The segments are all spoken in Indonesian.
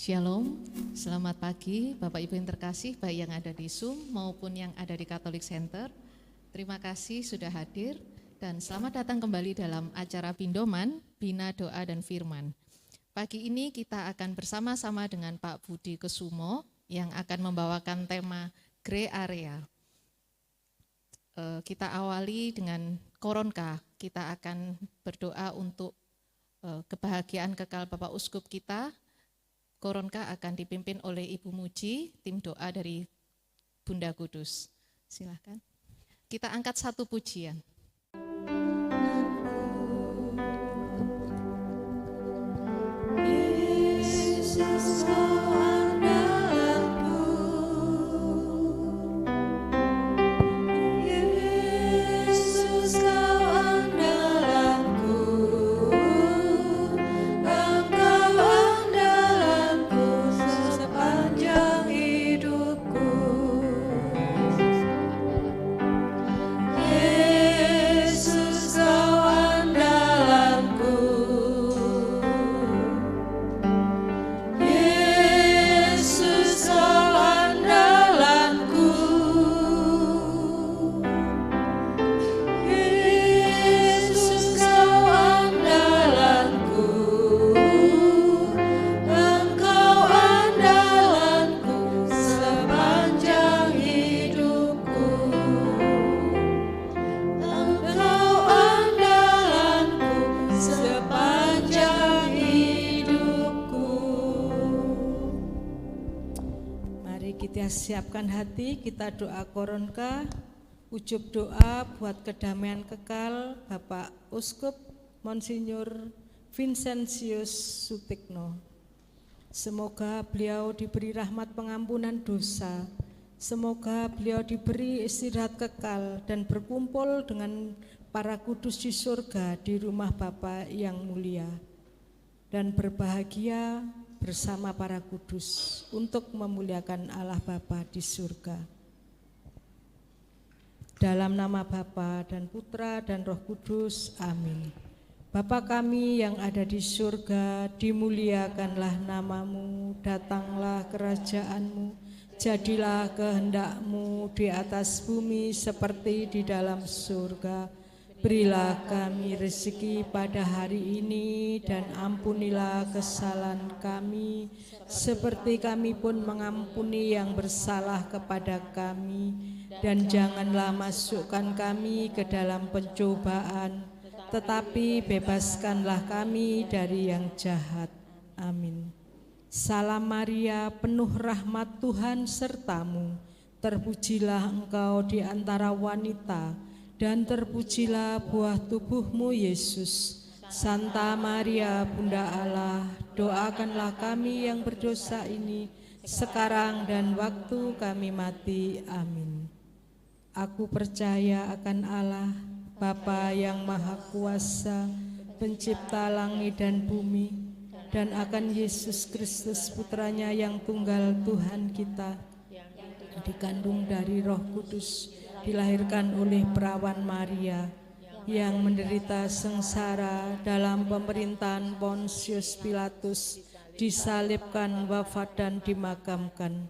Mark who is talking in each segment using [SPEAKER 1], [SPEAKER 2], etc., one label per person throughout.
[SPEAKER 1] Shalom, selamat pagi Bapak Ibu yang terkasih, baik yang ada di Zoom maupun yang ada di Catholic Center. Terima kasih sudah hadir dan selamat datang kembali dalam acara Pindoman, Bina Doa dan Firman. Pagi ini kita akan bersama-sama dengan Pak Budi Kesumo yang akan membawakan tema Grey Area. Kita awali dengan Koronka, kita akan berdoa untuk kebahagiaan kekal Bapak Uskup kita. Koronka akan dipimpin oleh Ibu Muji, tim doa dari Bunda Kudus. Silakan. Kita angkat satu pujian. Yesus kau andalanku, Yesus kau andalanku, Engkau andalanku sepanjang hidupku. Yesus kau andalanku, Yesus kau andalanku, Yesus kau andalanku, Engkau andalanku sepanjang hidupku. Engkau andalanku sepanjang hidupku.
[SPEAKER 2] Mari kita siapkan hati, kita doa Koronka, ujub doa buat kedamaian kekal Bapak Uskup Monsinyur Vincentius Sutikno. Semoga beliau diberi rahmat pengampunan dosa, semoga beliau diberi istirahat kekal dan berkumpul dengan para kudus di surga di rumah Bapa yang mulia, dan berbahagia bersama para kudus untuk memuliakan Allah Bapa di surga. Dalam nama Bapa dan Putra dan Roh Kudus, amin. Bapa kami yang ada di surga, dimuliakanlah namamu, datanglah kerajaanmu, jadilah kehendak-Mu di atas bumi seperti di dalam surga. Berilah kami rezeki pada hari ini dan ampunilah kesalahan kami seperti kami pun mengampuni yang bersalah kepada kami, dan janganlah masukkan kami ke dalam pencobaan, tetapi bebaskanlah kami dari yang jahat. Amin. Salam Maria, penuh rahmat Tuhan sertamu, terpujilah engkau di antara wanita, dan terpujilah buah tubuhmu Yesus. Santa Maria Bunda Allah, doakanlah kami yang berdosa ini sekarang dan waktu kami mati. Amin. Aku percaya akan Allah, Bapa yang Maha Kuasa, pencipta langit dan bumi, dan akan Yesus Kristus Putranya yang tunggal Tuhan kita, dikandung dari Roh Kudus, dilahirkan oleh perawan Maria, yang menderita sengsara dalam pemerintahan Pontius Pilatus, disalibkan, wafat dan dimakamkan,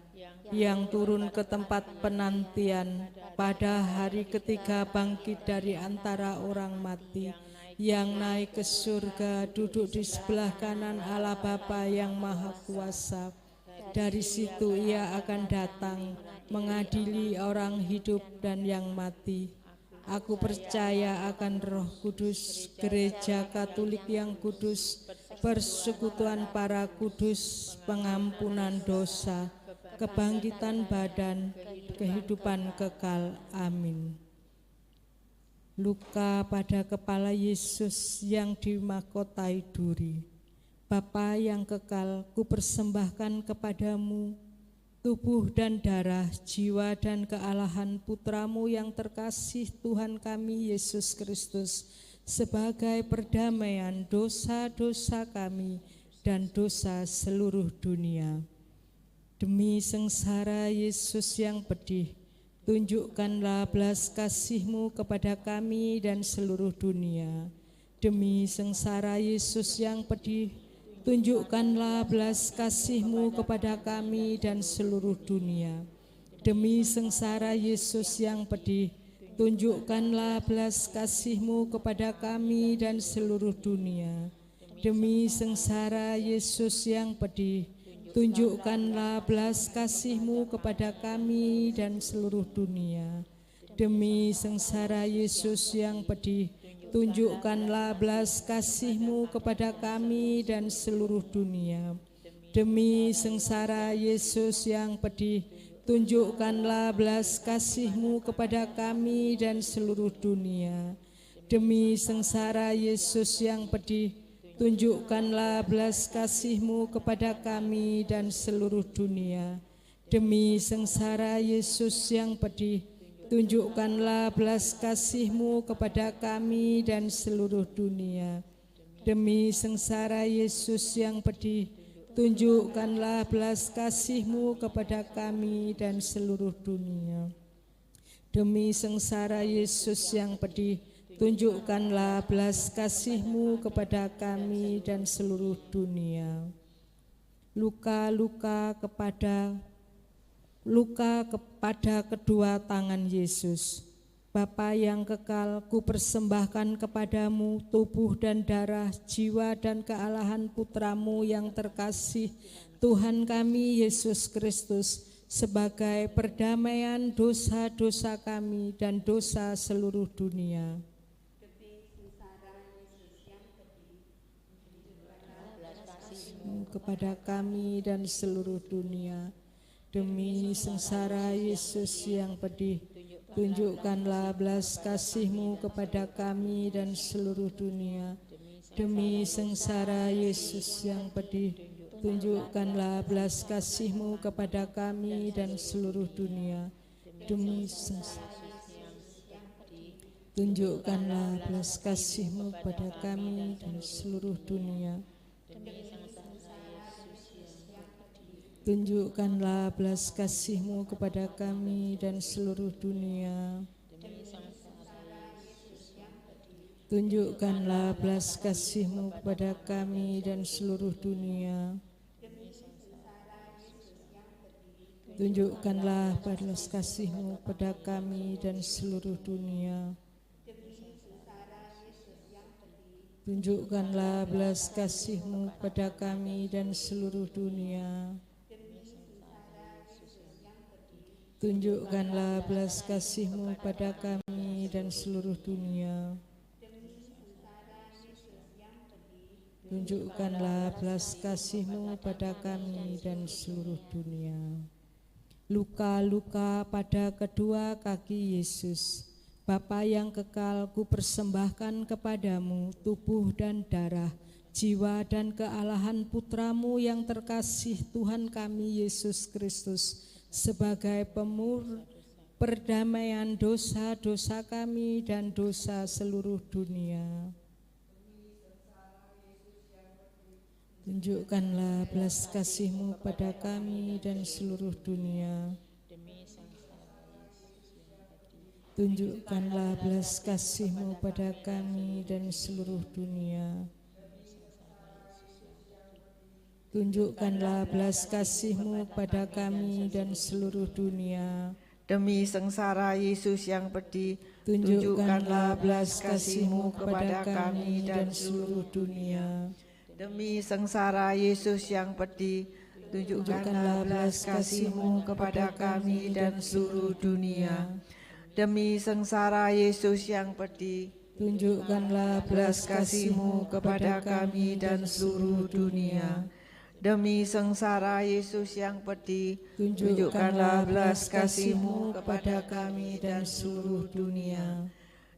[SPEAKER 2] yang turun ke tempat penantian, pada hari ketiga bangkit dari antara orang mati, yang naik ke surga, duduk di sebelah kanan Allah Bapa yang Maha Kuasa. Dari situ ia akan datang mengadili orang hidup dan yang mati. Aku percaya akan Roh Kudus, Gereja Katolik yang kudus, persekutuan para kudus, pengampunan dosa, kebangkitan badan, kehidupan kekal. Amin. Luka pada kepala Yesus yang dimahkotai duri. Bapa yang kekal, kupersembahkan kepadamu tubuh dan darah, jiwa dan kealahan Putramu yang terkasih Tuhan kami Yesus Kristus, sebagai perdamaian dosa-dosa kami dan dosa seluruh dunia. Demi sengsara Yesus yang pedih, tunjukkanlah belas kasih-Mu kepada kami dan seluruh dunia. Demi sengsara Yesus yang pedih, tunjukkanlah belas kasih-Mu kepada kami dan seluruh dunia. Demi sengsara Yesus yang pedih, tunjukkanlah belas kasih-Mu kepada kami dan seluruh dunia. Demi sengsara Yesus yang pedih, tunjukkanlah belas kasih-Mu kepada kami dan seluruh dunia. Demi sengsara Yesus yang pedih, tunjukkanlah belas kasih-Mu kepada kami dan seluruh dunia. Demi sengsara Yesus yang pedih, tunjukkanlah belas kasih-Mu kepada kami dan seluruh dunia. Demi sengsara Yesus yang pedih, tunjukkanlah belas kasih-Mu kepada kami dan seluruh dunia. Demi sengsara Yesus yang pedih, tunjukkanlah belas kasih-Mu kepada kami dan seluruh dunia. Demi sengsara Yesus yang pedih, tunjukkanlah belas kasih-Mu kepada kami dan seluruh dunia. Demi sengsara Yesus yang pedih, tunjukkanlah belas kasih-Mu kepada kami dan seluruh dunia. Luka kepada kedua tangan Yesus. Bapa yang kekal, ku persembahkan kepadamu tubuh dan darah, jiwa dan kealahan putra-Mu yang terkasih, Tuhan kami Yesus Kristus, sebagai perdamaian dosa-dosa kami dan dosa seluruh dunia. Kepada kami dan seluruh dunia. Demi sengsara Yesus yang pedih, tunjukkanlah belas kasih-Mu kepada kami dan seluruh dunia. Demi sengsara Yesus yang pedih, tunjukkanlah belas kasih-Mu kepada kami dan seluruh dunia. Demi sengsara, tunjukkanlah belas kasih-Mu kepada kami dan seluruh dunia. Tunjukkanlah belas kasih-Mu kepada kami dan seluruh dunia. Tunjukkanlah belas kasih-Mu kepada kami dan seluruh dunia. Tunjukkanlah belas kasih-Mu kepada kami dan seluruh dunia. Tunjukkanlah belas kasih-Mu kepada kami dan seluruh dunia. Tunjukkanlah belas kasih-Mu pada kami dan seluruh dunia. Tunjukkanlah belas kasih-Mu pada kami dan seluruh dunia. Luka-luka pada kedua kaki Yesus. Bapa yang kekal, ku persembahkan kepadamu tubuh dan darah, jiwa dan kealahan putra-Mu yang terkasih, Tuhan kami Yesus Kristus, sebagai perdamaian dosa-dosa kami dan dosa seluruh dunia. Tunjukkanlah belas kasih-Mu pada kami dan seluruh dunia. Tunjukkanlah belas kasih-Mu pada kami dan seluruh dunia. Tunjukkanlah belas kasih-Mu pada kami dan seluruh dunia.
[SPEAKER 3] Demi sengsara Yesus yang pedih,
[SPEAKER 2] tunjukkanlah belas kasih-Mu kepada kami dan seluruh dunia.
[SPEAKER 3] Demi sengsara Yesus yang pedih, tunjukkanlah belas kasih-Mu kepada kami dan seluruh dunia. Demi sengsara Yesus yang pedih,
[SPEAKER 2] tunjukkanlah belas kasih-Mu
[SPEAKER 3] kepada kami dan seluruh dunia. Demi sengsara Yesus yang pedih, tunjukkanlah belas kasih-Mu kepada kami dan seluruh dunia.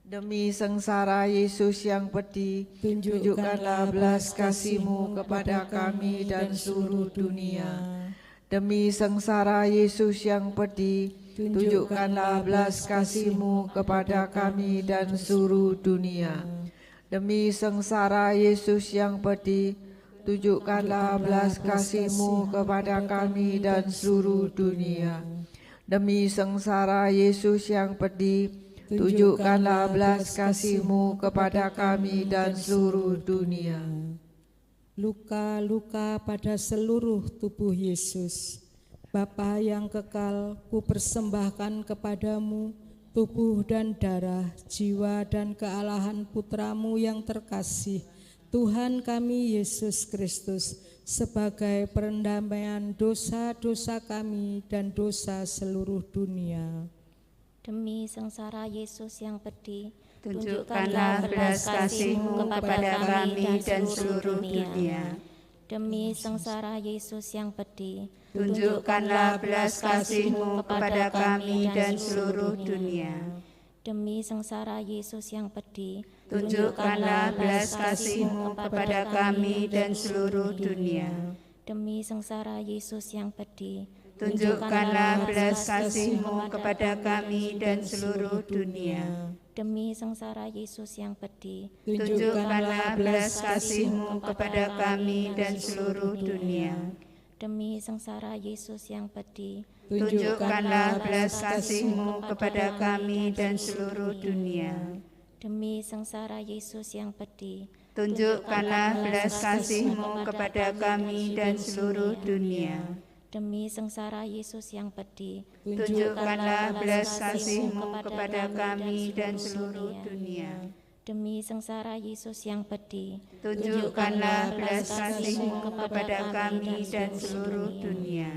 [SPEAKER 3] Demi sengsara Yesus yang pedih, tunjukkanlah belas kasih-Mu kepada kami dan seluruh dunia. Demi sengsara Yesus yang pedih, tunjukkanlah belas kasih-Mu kepada kami dan seluruh dunia. Demi sengsara Yesus yang pedih, tunjukkanlah belas kasih-Mu kepada kami dan seluruh dunia. Demi sengsara Yesus yang pedih, tunjukkanlah belas kasih-Mu kepada kami dan seluruh dunia.
[SPEAKER 2] luka-luka pada seluruh tubuh Yesus. Bapa yang kekal, ku persembahkan kepadamu tubuh dan darah, jiwa dan kealahan putramu yang terkasih, Tuhan kami Yesus Kristus, sebagai pendamaian dosa-dosa kami dan dosa seluruh dunia.
[SPEAKER 4] Demi sengsara Yesus yang pedih,
[SPEAKER 3] tunjukkanlah belas kasih-Mu kepada kami dan seluruh dunia.
[SPEAKER 4] Demi sengsara Yesus yang pedih,
[SPEAKER 3] tunjukkanlah belas kasih-Mu kepada kami dan seluruh dunia.
[SPEAKER 4] Demi sengsara Yesus yang pedih,
[SPEAKER 3] tunjukkanlah belas kasih-Mu kepada kami dan seluruh dunia.
[SPEAKER 4] Demi sengsara Yesus yang pedih,
[SPEAKER 3] tunjukkanlah belas kasih-Mu kepada kami dan seluruh dunia.
[SPEAKER 4] Demi sengsara Yesus yang pedih,
[SPEAKER 3] tunjukkanlah belas kasih-Mu kepada kami dan seluruh dunia.
[SPEAKER 4] Demi sengsara Yesus yang pedih,
[SPEAKER 3] tunjukkanlah belas kasih-Mu kepada kami dan seluruh dunia.
[SPEAKER 4] Demi sengsara Yesus yang pedih,
[SPEAKER 3] tunjukkanlah belas kasih-Mu kepada kami dan seluruh dunia.
[SPEAKER 4] Demi sengsara Yesus yang pedih,
[SPEAKER 3] tunjukkanlah belas kasih-Mu kepada kami dan seluruh dunia.
[SPEAKER 4] Demi sengsara Yesus yang pedih,
[SPEAKER 3] tunjukkanlah belas kasih-Mu kepada kami dan seluruh dunia.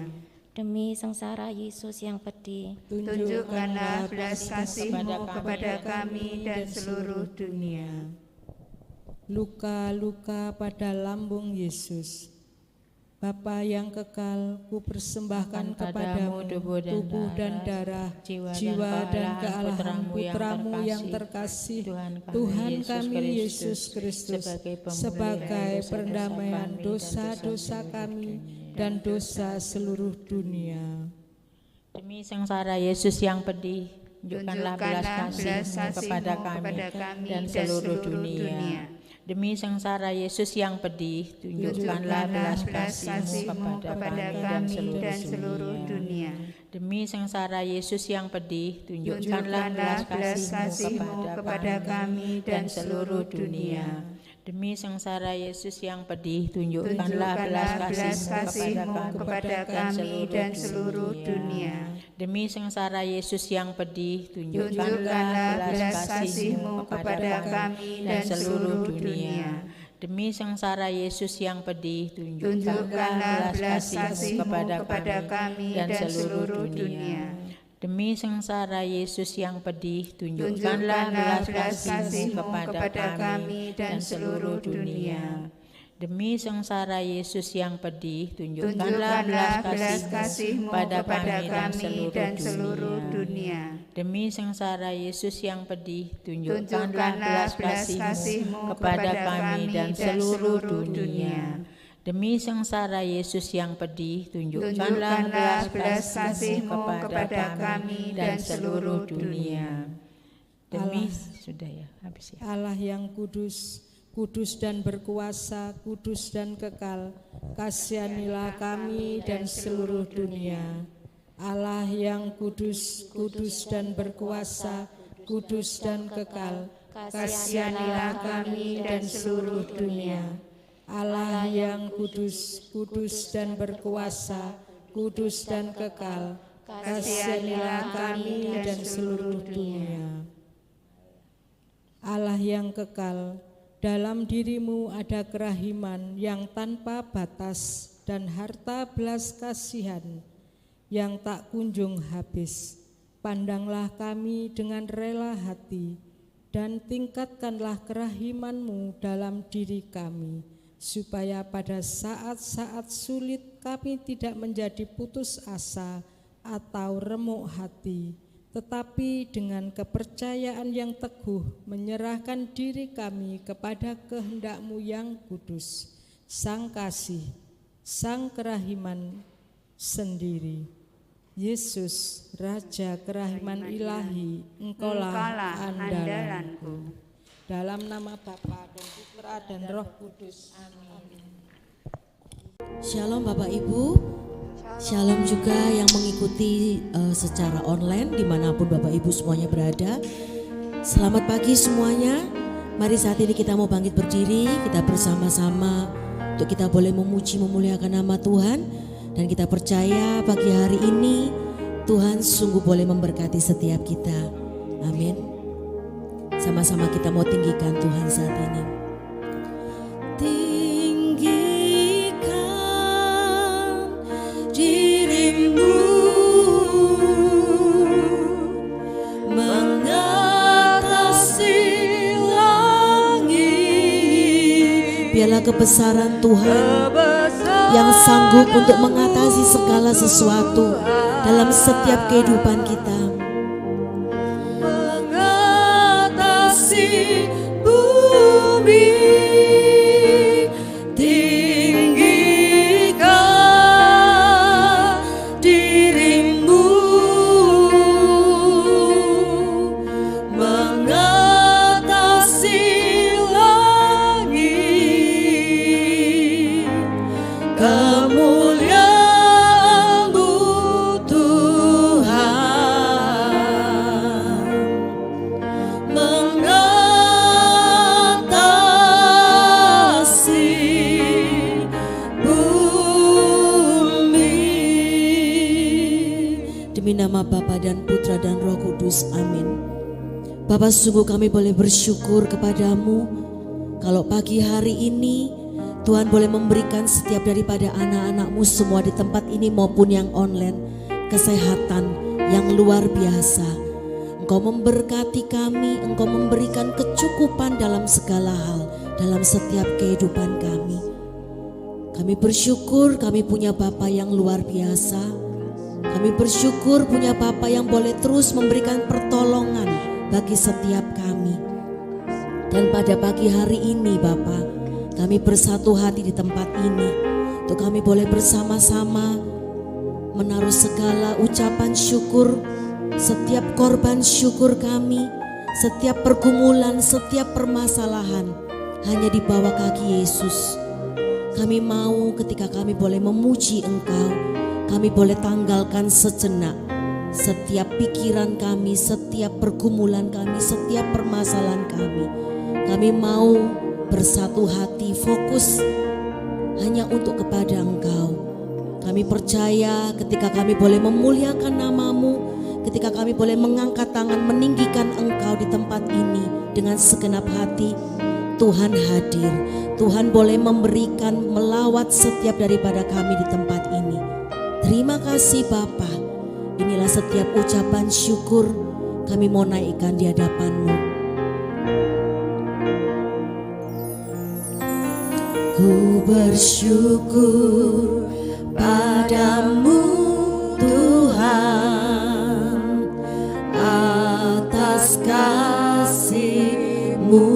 [SPEAKER 4] Demi sengsara Yesus yang pedih,
[SPEAKER 3] tunjukkanlah belas kasih-Mu kepada kami dan seluruh dunia.
[SPEAKER 2] Luka-luka pada lambung Yesus. Bapa yang kekal, ku persembahkan kepadamu tubuh dan darah, jiwa dan kealahan putramu yang terkasih, Tuhan kami Yesus Kristus, sebagai pendamaian dosa-dosa kami dan dosa seluruh dunia.
[SPEAKER 5] Demi sengsara Yesus yang pedih, tunjukkanlah belas kasih-Mu kepada kami dan seluruh dunia. Demi sengsara Yesus yang pedih, tunjukkanlah belas kasih-Mu kepada kami dan seluruh dunia. Demi sengsara Yesus yang pedih, tunjukkanlah belas kasih-Mu kepada kami dan seluruh dunia. Demi sengsara Yesus yang pedih, tunjukkanlah belas kasih-Mu kepada kami dan seluruh dunia. Demi sengsara Yesus yang pedih, tunjukkanlah belas kasih-Mu kepada kami dan seluruh dunia. Demi sengsara Yesus yang pedih, tunjukkanlah belas kasih-Mu kepada kami dan seluruh dunia. Demi sengsara Yesus yang pedih, tunjukkanlah belas kasih-Mu kepada kami dan seluruh dunia. Demi sengsara Yesus yang pedih, tunjukkanlah belas kasih-Mu kepada kami dan seluruh dunia. Demi sengsara Yesus yang pedih, tunjukkanlah belas kasih-Mu kepada kami dan seluruh dunia. Demi sengsara Yesus yang pedih, tunjukkanlah belas kasih-Mu kepada kami dan seluruh dunia. Demi sudah ya, habis ya.
[SPEAKER 2] Allah yang kudus, kudus dan berkuasa, kudus dan kekal, kasihanilah kami dan seluruh dunia. Allah yang kudus, kudus dan berkuasa, kudus dan kekal, kasihanilah kami dan seluruh dunia. Allah yang kudus, kudus dan berkuasa, kudus dan kekal, kasihanilah kami dan seluruh dunia. Allah yang kekal, dalam dirimu ada kerahiman yang tanpa batas dan harta belas kasihan yang tak kunjung habis. Pandanglah kami dengan rela hati dan tingkatkanlah kerahiman-Mu dalam diri kami, supaya pada saat-saat sulit kami tidak menjadi putus asa atau remuk hati, tetapi dengan kepercayaan yang teguh menyerahkan diri kami kepada kehendak-Mu yang kudus, Sang Kasih, Sang Kerahiman sendiri. Yesus, Raja Kerahiman Ilahi, Engkaulah andalanku. Dalam nama Bapa dan Putra dan Roh Kudus. Amin.
[SPEAKER 6] Shalom Bapak Ibu, shalom juga yang mengikuti secara online dimanapun Bapak Ibu semuanya berada. Selamat pagi semuanya. Mari saat ini kita mau bangkit berdiri, kita bersama-sama untuk kita boleh memuji memuliakan nama Tuhan. Dan kita percaya pagi hari ini Tuhan sungguh boleh memberkati setiap kita. Amin. Sama-sama kita mau tinggikan Tuhan saat ini. Tinggikan dirimu mengatasi langit. Biarlah kebesaran Tuhan yang sanggup untuk mengatasi segala sesuatu dalam setiap kehidupan kita. Mengatasi bumi, tinggikan dirimu mengatasi langit. Kemuliaan-Mu Tuhan mengatasi bumi. Demi nama Bapa dan Putra dan Roh Kudus, amin. Bapa, sungguh kami boleh bersyukur kepadamu kalau pagi hari ini Tuhan boleh memberikan setiap daripada anak-anak-Mu semua di tempat ini maupun yang online kesehatan yang luar biasa. Engkau memberkati kami, Engkau memberikan kecukupan dalam segala hal, dalam setiap kehidupan kami. Kami bersyukur kami punya Bapa yang luar biasa. Kami bersyukur punya Bapa yang boleh terus memberikan pertolongan bagi setiap kami. Dan pada pagi hari ini Bapa, kami bersatu hati di tempat ini untuk kami boleh bersama-sama menaruh segala ucapan syukur, setiap korban syukur kami, setiap pergumulan, setiap permasalahan hanya di bawah kaki Yesus. Kami mau ketika kami boleh memuji Engkau, kami boleh tanggalkan sejenak setiap pikiran kami, setiap pergumulan kami, setiap permasalahan kami. Kami mau bersatu hati, fokus hanya untuk kepada Engkau. Kami percaya ketika kami boleh memuliakan nama-Mu, ketika kami boleh mengangkat tangan meninggikan Engkau di tempat ini dengan segenap hati, Tuhan hadir. Tuhan boleh memberikan melawat setiap daripada kami di tempat ini. Terima kasih Bapa. Inilah setiap ucapan syukur kami mau naikkan di hadapan-Mu. Ku bersyukur padamu Tuhan atas kasih-Mu.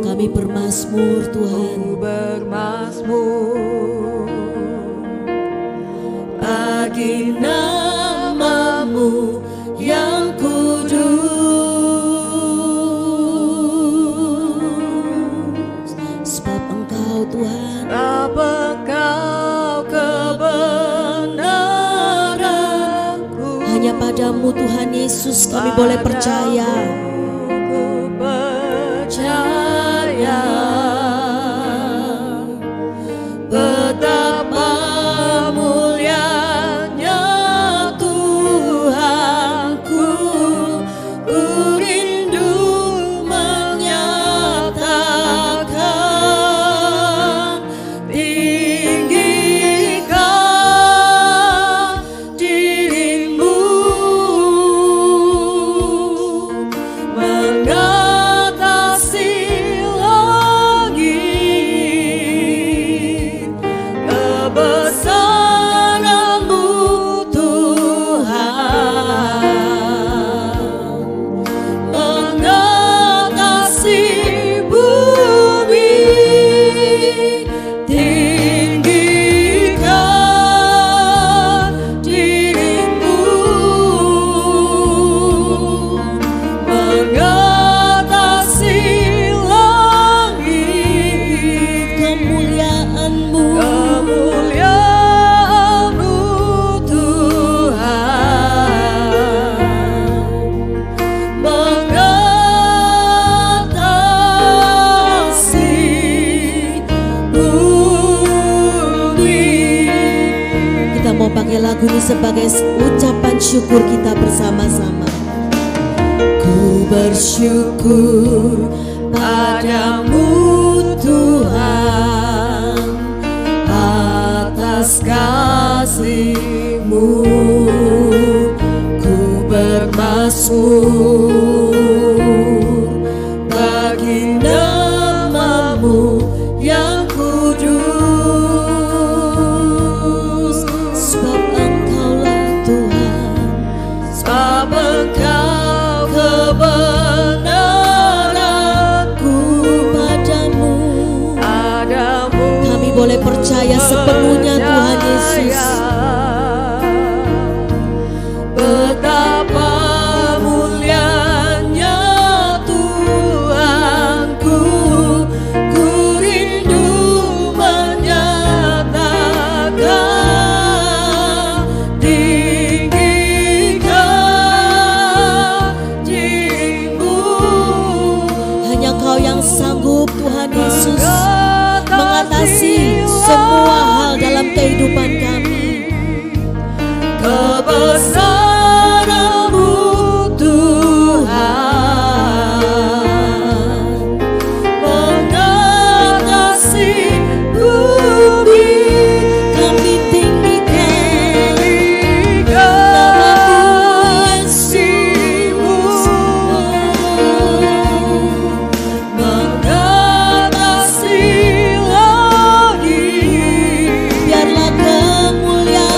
[SPEAKER 6] Kami bermazmur Tuhan,
[SPEAKER 3] bermazmur
[SPEAKER 6] bagi nama-Mu yang kudus. Sebab Engkau Tuhan,
[SPEAKER 3] Engkau kebenaranku.
[SPEAKER 6] hanya padamu Tuhan Yesus kami boleh percaya.
[SPEAKER 3] Ku percaya betapa mulianya Tuhanku. Ku rindu menyatakan, tinggikan dirimu
[SPEAKER 6] pakai lagu ini sebagai ucapan syukur kita bersama-sama. Ku bersyukur padamu Tuhan atas kasih-Mu, ku bermazmur bagi nama-Mu yang kudus. Sebab Engkaulah Tuhan, sebab Engkau kebenaranku padamu. Kami boleh percaya sepenuhnya Tuhan Yesus. Betapa mulianya Tuhanku, ku rindu menyatakan tinggi kasih-Mu. Hanya Kau yang sanggup Tuhan Yesus mengatasi semua hal dalam kehidupan kami. Kebesaran-Mu Tuhan mengatasi bumi. Kami tinggikan nama-Mu Yesus, mengatasi langit. Biarlah kemuliaan-Mu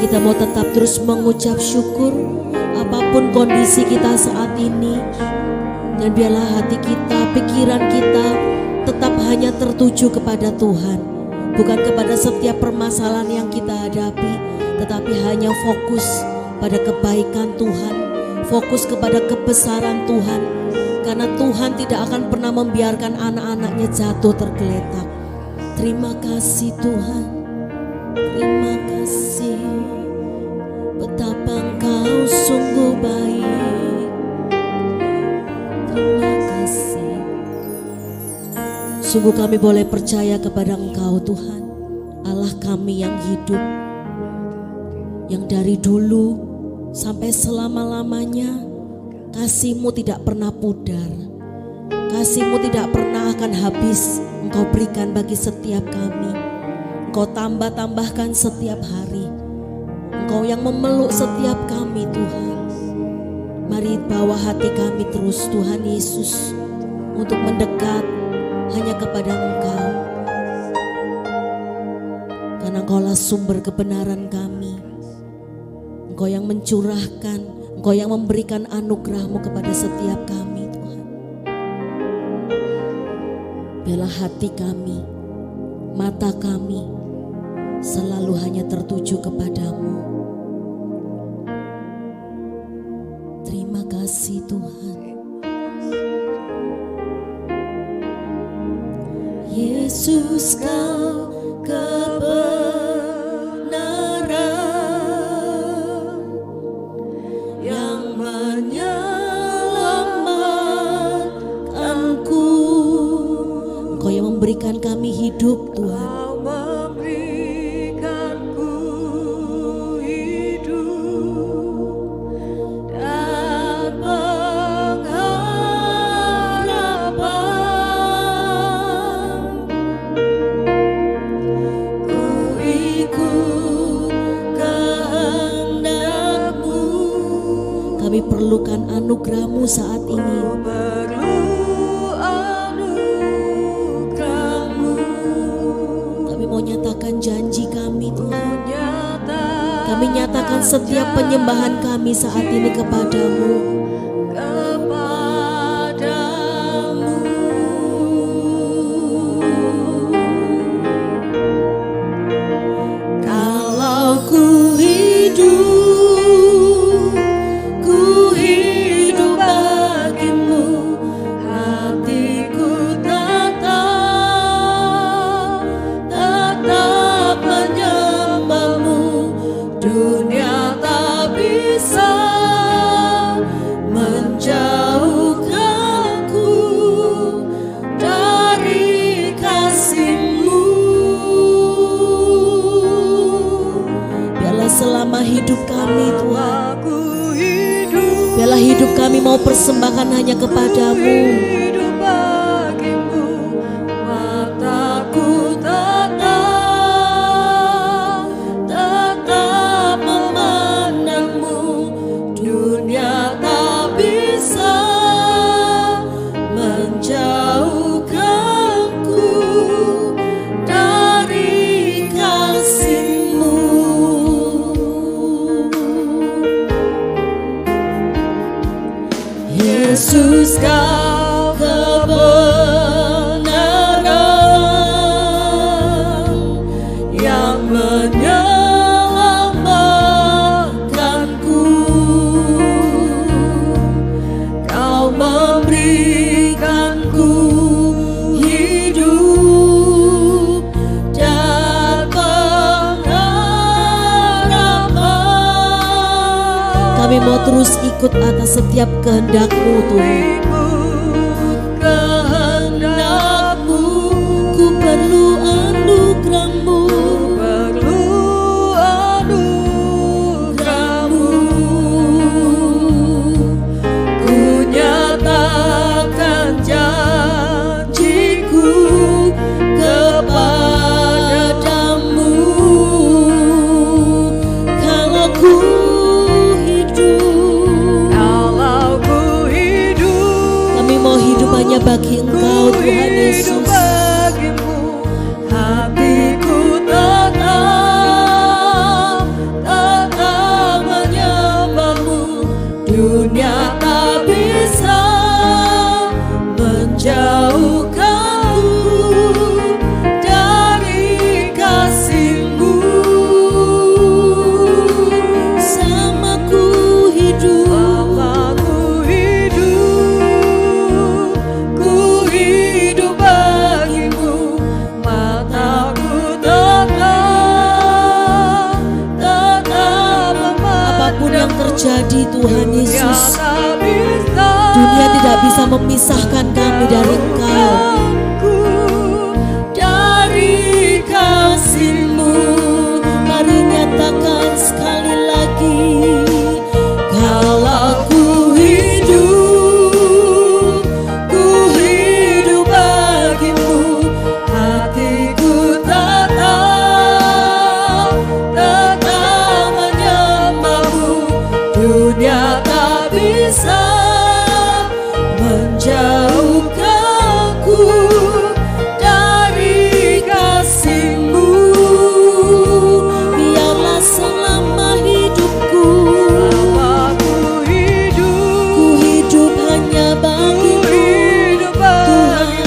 [SPEAKER 6] kita mau tetap terus mengucap syukur apapun kondisi kita saat ini. Dan biarlah hati kita, pikiran kita tetap hanya tertuju kepada Tuhan, bukan kepada setiap permasalahan yang kita hadapi, tetapi hanya fokus pada kebaikan Tuhan, fokus kepada kebesaran Tuhan. Karena Tuhan tidak akan pernah membiarkan anak-anaknya jatuh tergeletak. Terima kasih Tuhan, terima kasih. Betapa Engkau sungguh baik. Terima kasih. Sungguh kami boleh percaya kepada Engkau Tuhan, Allah kami yang hidup, yang dari dulu sampai selama-lamanya kasih-Mu tidak pernah pudar. Kasih-Mu tidak pernah akan habis. Engkau berikan bagi setiap kami. Engkau tambah-tambahkan setiap hari. Engkau yang memeluk setiap kami Tuhan. Mari bawa hati kami terus Tuhan Yesus untuk mendekat hanya kepada Engkau. Karena Engkaulah sumber kebenaran kami. Engkau yang mencurahkan, Engkau yang memberikan anugerah-Mu kepada setiap kami Tuhan. Biarlah hati kami, mata kami selalu hanya tertuju kepadamu. Terima kasih Tuhan. Yesus Kau kebenaran yang menyelamatkanku. Engkau yang memberikan kami hidup Tuhan. Kami perlukan anugerah-Mu saat ini. Kami mau nyatakan janji kami Tuhan. Kami nyatakan setiap penyembahan kami saat ini kepadamu. Kalau ku hidup selama hidup kami Tuhan. Biarlah hidup kami mau persembahkan hanya kepadamu. Mataku tetap memandangmu. Dunia tak bisa menjauhkanku dari kasih-Mu. Yesus Kau kebenaran yang menyelamatkanku. Kau memberikanku hidup dan pengharapan. Kami mau terus ikut atas setiap kehendak-Mu Tuhan. Kehendak-Mu, ku perlu anugerah-Mu. Ku nyatakan janjiku kepadamu. Kalau ku hidup terjadi Tuhan Yesus. Dunia tidak bisa memisahkan kami dari Engkau, dari kasih-Mu. Mari nyatakan sekali lagi, kalau ku hidup bagimu, hatiku tetap menyembahmu. Dunia tak bisa menjauhkanku dari kasih-Mu. Biarlah selama hidupku, ku hidup hanya bagimu Tuhan.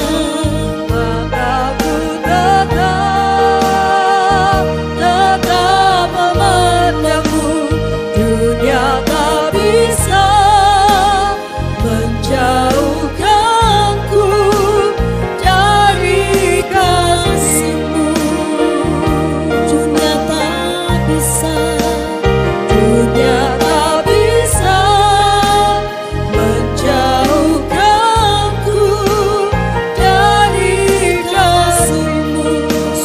[SPEAKER 6] Tetap memandangmu. Dunia tak bisa menjauhkanku dari kasih-Mu. Dunia tak bisa menjauhkanku dari kasih-Mu.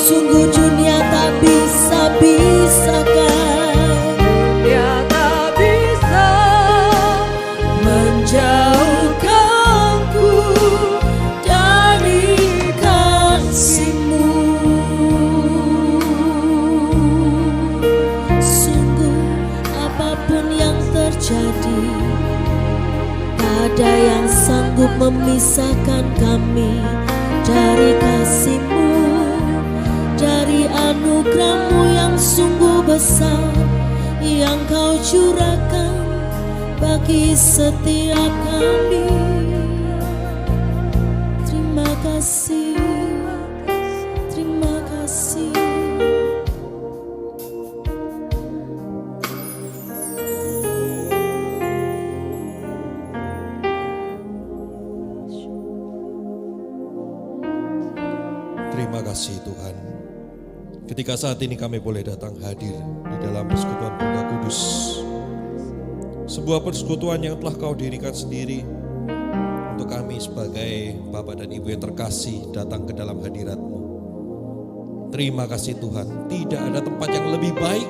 [SPEAKER 6] Sungguh dunia tak bisa-bisakan, menjauhkanku dari kasih-Mu. Sungguh apapun yang terjadi, tak ada yang sanggup memisahkan kami dari kasih-Mu, dari anugerah-Mu yang sungguh besar, yang Kau curahkan bagi setiap kami. Terima kasih, terima kasih.
[SPEAKER 7] Terima kasih Tuhan. Ketika saat ini kami boleh datang hadir di dalam persekutuan Bunda Kudus, sebuah persekutuan yang telah Kau dirikan sendiri untuk kami sebagai Bapak dan Ibu yang terkasih datang ke dalam hadirat-Mu. Terima kasih Tuhan, tidak ada tempat yang lebih baik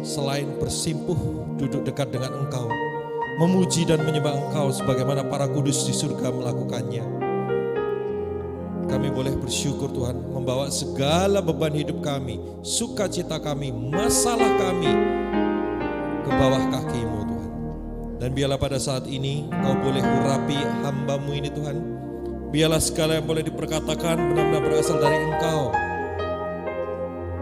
[SPEAKER 7] selain bersimpuh duduk dekat dengan Engkau, memuji dan menyembah Engkau sebagaimana para kudus di surga melakukannya. Kami boleh bersyukur Tuhan, membawa segala beban hidup kami, sukacita kami, masalah kami ke bawah kaki-Mu Tuhan. Dan biarlah pada saat ini Kau boleh urapi hamba-Mu ini Tuhan. Biarlah segala yang boleh diperkatakan benar-benar berasal dari Engkau.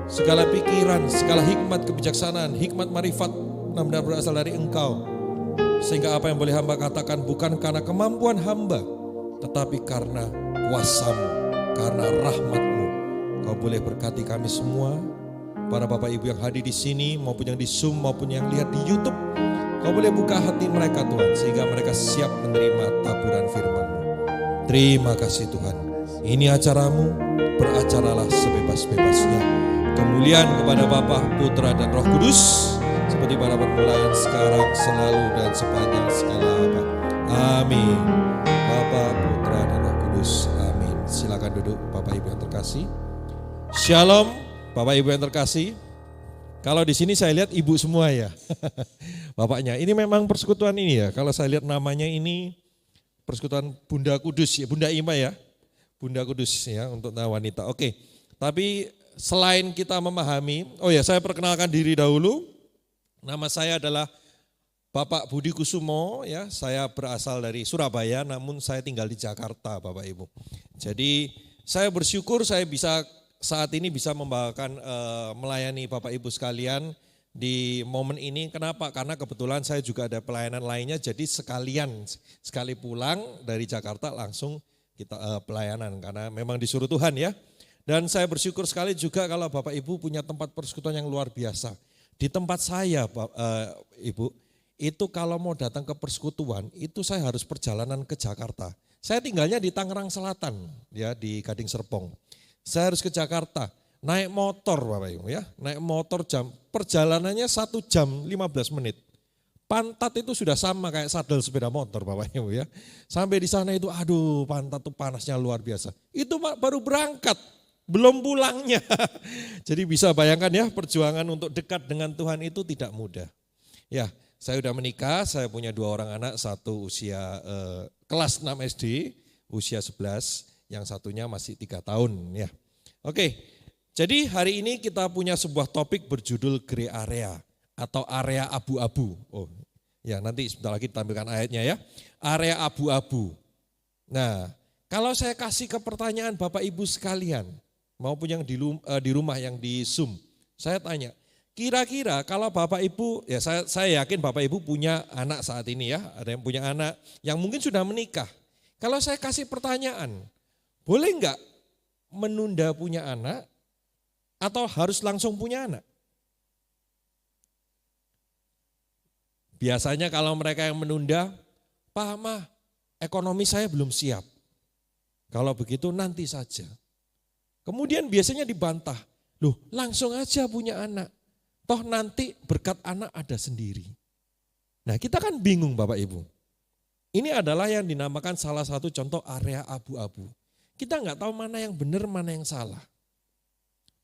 [SPEAKER 7] Segala pikiran, segala hikmat kebijaksanaan, hikmat marifat benar-benar berasal dari Engkau. Sehingga apa yang boleh hamba katakan bukan karena kemampuan hamba, tetapi karena kuasa-Mu, karena rahmat-Mu. Kau boleh berkati kami semua, para Bapak Ibu yang hadir di sini maupun yang di Zoom maupun yang lihat di YouTube. Kau boleh buka hati mereka Tuhan, sehingga mereka siap menerima taburan firman-Mu. Terima kasih Tuhan. Ini acaramu, beracaralah sebebas-bebasnya. Kemuliaan kepada Bapa, Putra dan Roh Kudus, seperti pada permulaan, sekarang, selalu dan sepanjang segala abad. Amin. Bapa, Putra dan Roh Kudus. Amin. Silakan duduk Bapak Ibu yang terkasih. Shalom Bapak Ibu yang terkasih. Kalau di sini saya lihat ibu semua ya. Bapaknya. Ini memang persekutuan ini ya. Kalau saya lihat namanya ini persekutuan Bunda Kudus ya, Bunda Ima ya. Bunda Kudus ya untuk wanita. Oke. Tapi selain kita memahami, oh ya saya perkenalkan diri dahulu. Nama saya adalah Bapak Budi Kusumo ya. Saya berasal dari Surabaya namun saya tinggal di Jakarta Bapak Ibu. Jadi saya bersyukur saya bisa saat ini bisa membawakan melayani Bapak Ibu sekalian di momen ini. Kenapa? Karena kebetulan saya juga ada pelayanan lainnya, jadi sekali pulang dari Jakarta langsung kita pelayanan karena memang disuruh Tuhan ya. Dan saya bersyukur sekali juga kalau Bapak Ibu punya tempat persekutuan yang luar biasa. Di tempat saya Ibu, itu kalau mau datang ke persekutuan itu saya harus perjalanan ke Jakarta. Saya tinggalnya di Tangerang Selatan ya, di Gading Serpong. Saya harus ke Jakarta, naik motor Bapak Ibu ya, naik motor perjalanannya 1 jam 15 menit. Pantat itu sudah sama kayak sadel sepeda motor Bapak Ibu ya. Sampai di sana itu aduh pantat tuh panasnya luar biasa. Itu baru berangkat, belum pulangnya. Jadi bisa bayangkan ya perjuangan untuk dekat dengan Tuhan itu tidak mudah. Ya saya sudah menikah, saya punya 2 orang anak, satu usia kelas 6 SD, usia 11, yang satunya masih 3 tahun ya. Oke, jadi hari ini kita punya sebuah topik berjudul Grey Area atau area abu-abu. Oh, ya nanti sebentar lagi ditampilkan ayatnya ya. Area abu-abu. Nah, kalau saya kasih ke pertanyaan Bapak Ibu sekalian, maupun yang di rumah yang di Zoom, saya tanya, kira-kira kalau Bapak Ibu, ya saya yakin Bapak Ibu punya anak saat ini ya, ada yang punya anak yang mungkin sudah menikah. Kalau saya kasih pertanyaan, boleh enggak menunda punya anak atau harus langsung punya anak? Biasanya kalau mereka yang menunda, Pak Ma, ekonomi saya belum siap. Kalau begitu nanti saja. Kemudian biasanya dibantah, loh langsung aja punya anak. Toh nanti berkat anak ada sendiri. Nah kita kan bingung Bapak Ibu. Ini adalah yang dinamakan salah satu contoh area abu-abu. Kita nggak tahu mana yang benar, mana yang salah.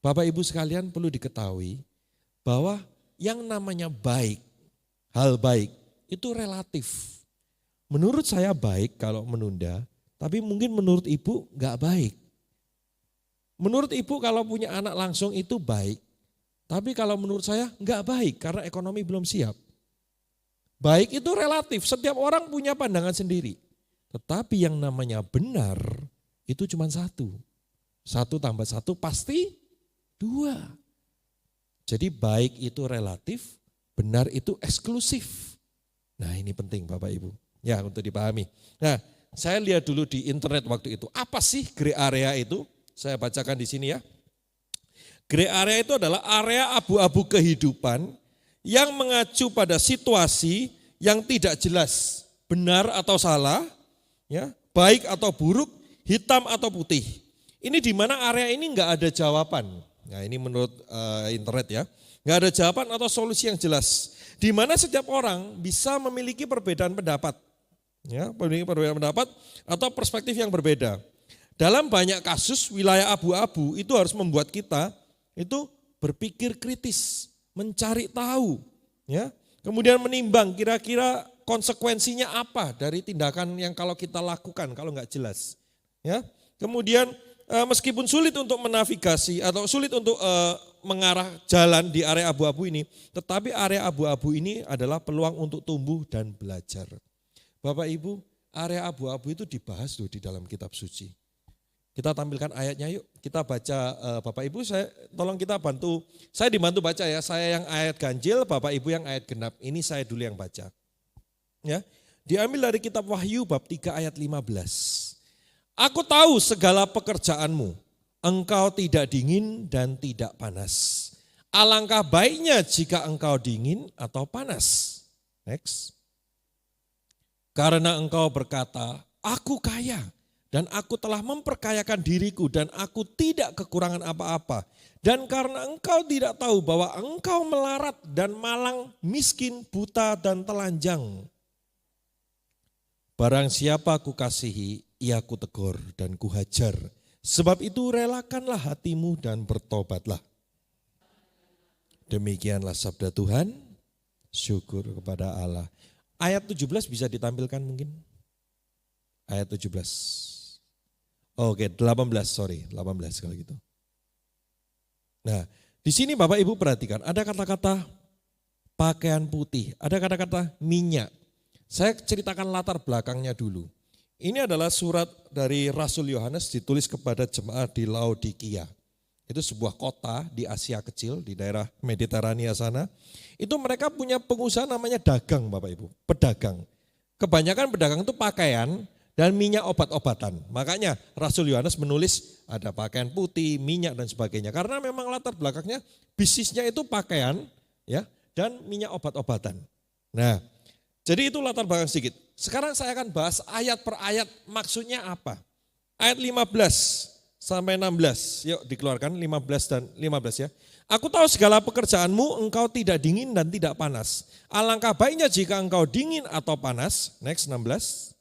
[SPEAKER 7] Bapak Ibu sekalian perlu diketahui bahwa yang namanya baik, hal baik itu relatif. Menurut saya baik kalau menunda, tapi mungkin menurut ibu nggak baik. Menurut ibu kalau punya anak langsung itu baik, tapi kalau menurut saya nggak baik karena ekonomi belum siap. Baik itu relatif, setiap orang punya pandangan sendiri. Tetapi yang namanya benar itu cuma 1. 1 tambah 1 pasti 2. Jadi baik itu relatif, benar itu eksklusif. Nah ini penting Bapak Ibu, ya untuk dipahami. Nah saya lihat dulu di internet waktu itu, apa sih grey area itu? Saya bacakan di sini ya. Grey area itu adalah area abu-abu kehidupan yang mengacu pada situasi yang tidak jelas, benar atau salah, ya, baik atau buruk, hitam atau putih. Ini di mana area ini enggak ada jawaban. Nah ini menurut internet ya. Nggak ada jawaban atau solusi yang jelas. Di mana setiap orang bisa memiliki perbedaan pendapat. Ya, memiliki perbedaan pendapat atau perspektif yang berbeda. Dalam banyak kasus wilayah abu-abu itu harus membuat kita itu berpikir kritis, mencari tahu. Ya, kemudian menimbang kira-kira konsekuensinya apa dari tindakan yang kalau kita lakukan kalau nggak jelas. Ya, kemudian meskipun sulit untuk menavigasi atau sulit untuk mengarah jalan di area abu-abu ini, tetapi area abu-abu ini adalah peluang untuk tumbuh dan belajar. Bapak Ibu, area abu-abu itu dibahas loh di dalam kitab suci. Kita tampilkan ayatnya yuk, kita baca Bapak Ibu, tolong kita bantu, saya dibantu baca ya, saya yang ayat ganjil, Bapak Ibu yang ayat genap, ini saya dulu yang baca. Ya, diambil dari kitab Wahyu bab 3 ayat 15. Aku tahu segala pekerjaanmu, engkau tidak dingin dan tidak panas. Alangkah baiknya jika engkau dingin atau panas. Next. Karena engkau berkata, aku kaya dan aku telah memperkayakan diriku dan aku tidak kekurangan apa-apa. Dan karena engkau tidak tahu bahwa engkau melarat dan malang, miskin, buta dan telanjang. Barang siapa kukasihi, ia kutegur dan kuhajar. Sebab itu relakanlah hatimu dan bertobatlah. Demikianlah sabda Tuhan, syukur kepada Allah. Ayat 17 bisa ditampilkan mungkin? Ayat 17. Oke, 18 kalau gitu. Nah, di sini Bapak Ibu perhatikan, ada kata-kata pakaian putih, ada kata-kata minyak. Saya ceritakan latar belakangnya dulu. Ini adalah surat dari Rasul Yohanes ditulis kepada jemaat di Laodikia. Itu sebuah kota di Asia Kecil, di daerah Mediterania sana. Itu mereka punya pengusaha namanya dagang Bapak Ibu, pedagang. Kebanyakan pedagang itu pakaian dan minyak obat-obatan. Makanya Rasul Yohanes menulis ada pakaian putih, minyak dan sebagainya. Karena memang latar belakangnya bisnisnya itu pakaian ya dan minyak obat-obatan. Nah, jadi itu latar belakang sedikit. Sekarang saya akan bahas ayat per ayat maksudnya apa. Ayat 15, sampai 16. Yuk dikeluarkan 15 dan 15 ya. Aku tahu segala pekerjaanmu, engkau tidak dingin dan tidak panas. Alangkah baiknya jika engkau dingin atau panas. Next 16.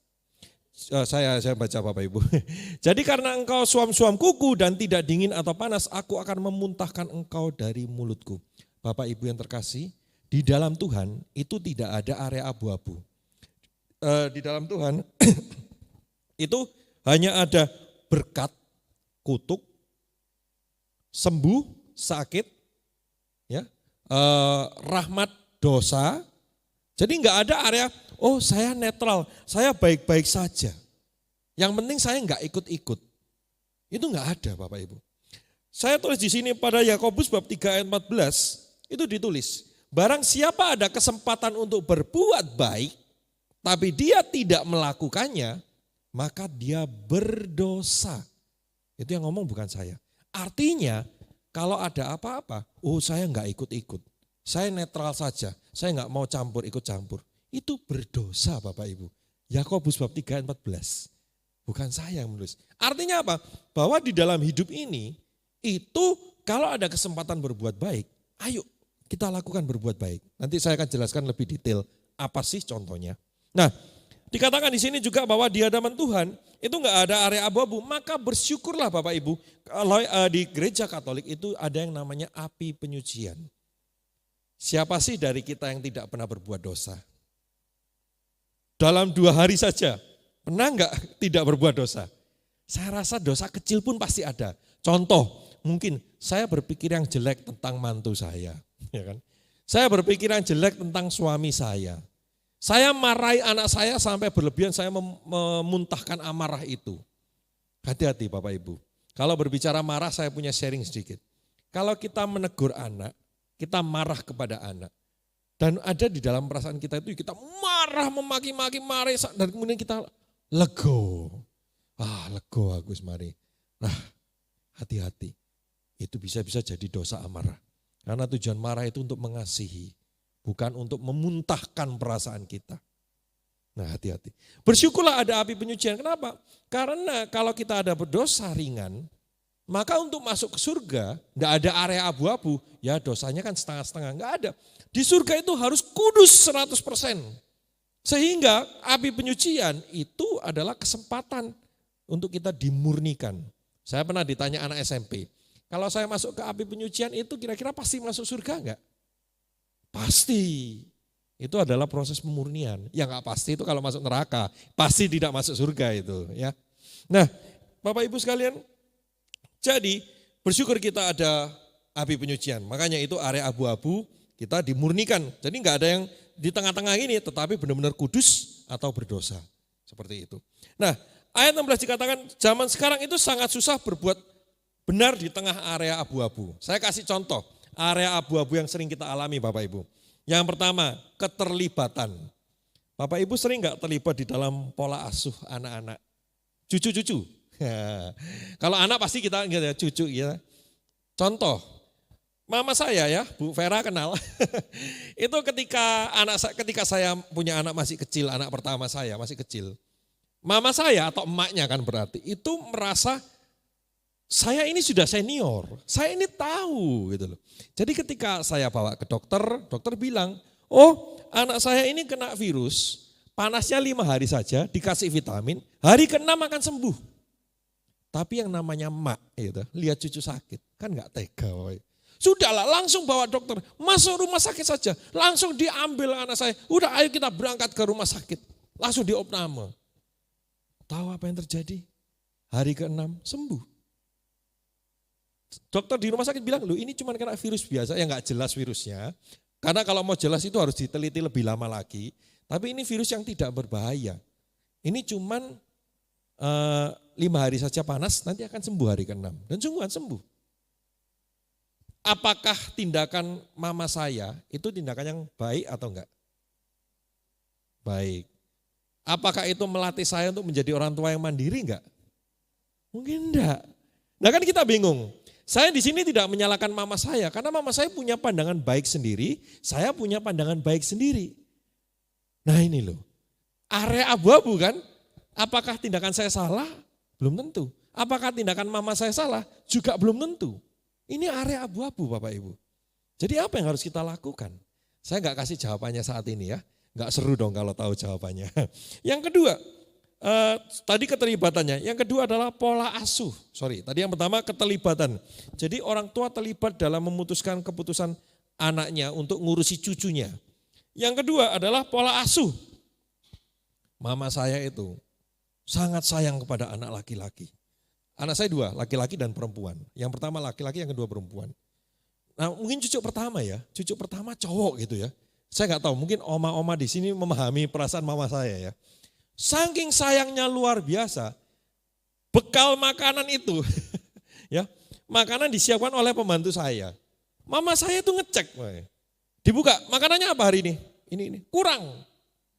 [SPEAKER 7] Saya baca Bapak Ibu. Jadi karena engkau suam-suam kuku dan tidak dingin atau panas, aku akan memuntahkan engkau dari mulutku. Bapak Ibu yang terkasih, di dalam Tuhan itu tidak ada area abu-abu. Di dalam Tuhan itu hanya ada berkat, kutuk, sembuh, sakit, ya, rahmat, dosa. Jadi enggak ada area, oh saya netral, saya baik-baik saja. Yang penting saya enggak ikut-ikut. Itu enggak ada Bapak Ibu. Saya tulis di sini pada Yakobus bab 3 ayat 14, itu ditulis, barang siapa ada kesempatan untuk berbuat baik, tapi dia tidak melakukannya, maka dia berdosa. Itu yang ngomong bukan saya. Artinya kalau ada apa-apa, oh saya enggak ikut-ikut. Saya netral saja, saya enggak mau campur, ikut campur. Itu berdosa Bapak Ibu. Yakobus bab 3 ayat 14. Bukan saya yang menulis. Artinya apa? Bahwa di dalam hidup ini, itu kalau ada kesempatan berbuat baik, ayo kita lakukan berbuat baik. Nanti saya akan jelaskan lebih detail apa sih contohnya. Nah, dikatakan di sini juga bahwa di hadapan Tuhan itu enggak ada area abu-abu, maka bersyukurlah Bapak Ibu. Kalau di gereja Katolik itu ada yang namanya api penyucian. Siapa sih dari kita yang tidak pernah berbuat dosa? Dalam 2 hari saja, pernah enggak tidak berbuat dosa? Saya rasa dosa kecil pun pasti ada. Contoh, mungkin saya berpikir yang jelek tentang mantu saya. Ya kan? Saya berpikir yang jelek tentang suami saya. Saya marahi anak saya sampai berlebihan, saya memuntahkan amarah itu. Hati-hati Bapak Ibu. Kalau berbicara marah saya punya sharing sedikit. Kalau kita menegur anak, kita marah kepada anak. Dan ada di dalam perasaan kita itu kita marah, memaki-maki, marah, dan kemudian kita lego. Lego Agus mari. Nah, hati-hati. Itu bisa-bisa jadi dosa amarah. Karena tujuan marah itu untuk mengasihi. Bukan untuk memuntahkan perasaan kita. Nah hati-hati. Bersyukurlah ada api penyucian. Kenapa? Karena kalau kita ada berdosa ringan, maka untuk masuk ke surga, enggak ada area abu-abu, ya dosanya kan setengah-setengah, enggak ada. Di surga itu harus kudus 100%. Sehingga api penyucian itu adalah kesempatan untuk kita dimurnikan. Saya pernah ditanya anak SMP, kalau saya masuk ke api penyucian itu kira-kira pasti masuk surga enggak? Pasti. Itu adalah proses pemurnian. Yang enggak pasti itu kalau masuk neraka, pasti tidak masuk surga itu, ya. Nah, Bapak Ibu sekalian, jadi bersyukur kita ada api penyucian. Makanya itu area abu-abu kita dimurnikan. Jadi enggak ada yang di tengah-tengah ini tetapi benar-benar kudus atau berdosa. Seperti itu. Nah, ayat 16 dikatakan zaman sekarang itu sangat susah berbuat benar di tengah area abu-abu. Saya kasih contoh area abu-abu yang sering kita alami Bapak Ibu. Yang pertama, keterlibatan. Bapak Ibu sering enggak terlibat di dalam pola asuh anak-anak? Cucu-cucu. Kalau anak pasti kita gitu, cucu ya. Contoh, mama saya ya, Bu Vera kenal. Itu ketika saya punya anak masih kecil, anak pertama saya masih kecil. Mama saya atau emaknya kan berarti itu merasa saya ini sudah senior, saya ini tahu gitu loh. Jadi ketika saya bawa ke dokter, dokter bilang, oh anak saya ini kena virus, panasnya 5 hari saja, dikasih vitamin, hari ke-6 akan sembuh. Tapi yang namanya emak, gitu, lihat cucu sakit, kan gak tega. Woy. Sudahlah langsung bawa dokter, masuk rumah sakit saja, langsung diambil anak saya, udah ayo kita berangkat ke rumah sakit, langsung diopname. Tahu apa yang terjadi? Hari ke-6 sembuh. Dokter di rumah sakit bilang, loh ini cuma kena virus biasa, yang gak jelas virusnya. Karena kalau mau jelas itu harus diteliti lebih lama lagi. Tapi ini virus yang tidak berbahaya. Ini cuman 5 hari saja panas, nanti akan sembuh hari ke-6. Dan sungguhan sembuh. Apakah tindakan mama saya itu tindakan yang baik atau enggak? Baik. Apakah itu melatih saya untuk menjadi orang tua yang mandiri enggak? Mungkin enggak. Nah kan kita bingung. Saya di sini tidak menyalahkan mama saya, karena mama saya punya pandangan baik sendiri, saya punya pandangan baik sendiri. Nah ini loh, area abu-abu kan, apakah tindakan saya salah? Belum tentu. Apakah tindakan mama saya salah? Juga belum tentu. Ini area abu-abu Bapak Ibu. Jadi apa yang harus kita lakukan? Saya nggak kasih jawabannya saat ini ya. Nggak seru dong kalau tahu jawabannya. Yang kedua, tadi keterlibatannya. Yang kedua adalah pola asuh. Tadi yang pertama keterlibatan. Jadi orang tua terlibat dalam memutuskan keputusan anaknya untuk ngurusi cucunya. Yang kedua adalah pola asuh. Mama saya itu sangat sayang kepada anak laki-laki. Anak saya 2, laki-laki dan perempuan. Yang pertama laki-laki, yang kedua perempuan. Nah mungkin cucu pertama ya, cucu pertama cowok gitu ya. Saya nggak tahu, mungkin oma-oma di sini memahami perasaan mama saya ya. Saking sayangnya luar biasa, bekal makanan itu, ya makanan disiapkan oleh pembantu saya. Mama saya tuh ngecek, dibuka makanannya apa hari ini? Ini kurang,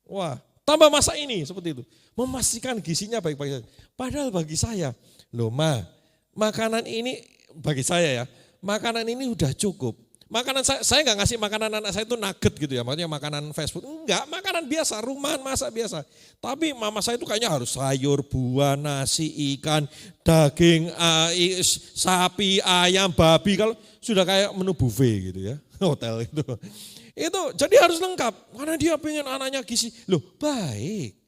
[SPEAKER 7] wah tambah masak ini seperti itu. Memastikan gizinya baik-baik saja. Padahal bagi saya, loh ma, makanan ini bagi saya ya, makanan ini udah cukup. Makanan saya nggak ngasih makanan anak saya itu nugget gitu ya, maksudnya makanan fast food. Enggak, makanan biasa, rumahan masak biasa. Tapi mama saya itu kayaknya harus sayur, buah, nasi, ikan, daging, sapi, ayam, babi. Kalau sudah kayak menu buffet gitu ya, hotel itu. Itu jadi harus lengkap, karena dia pengen anaknya gizi. Loh baik.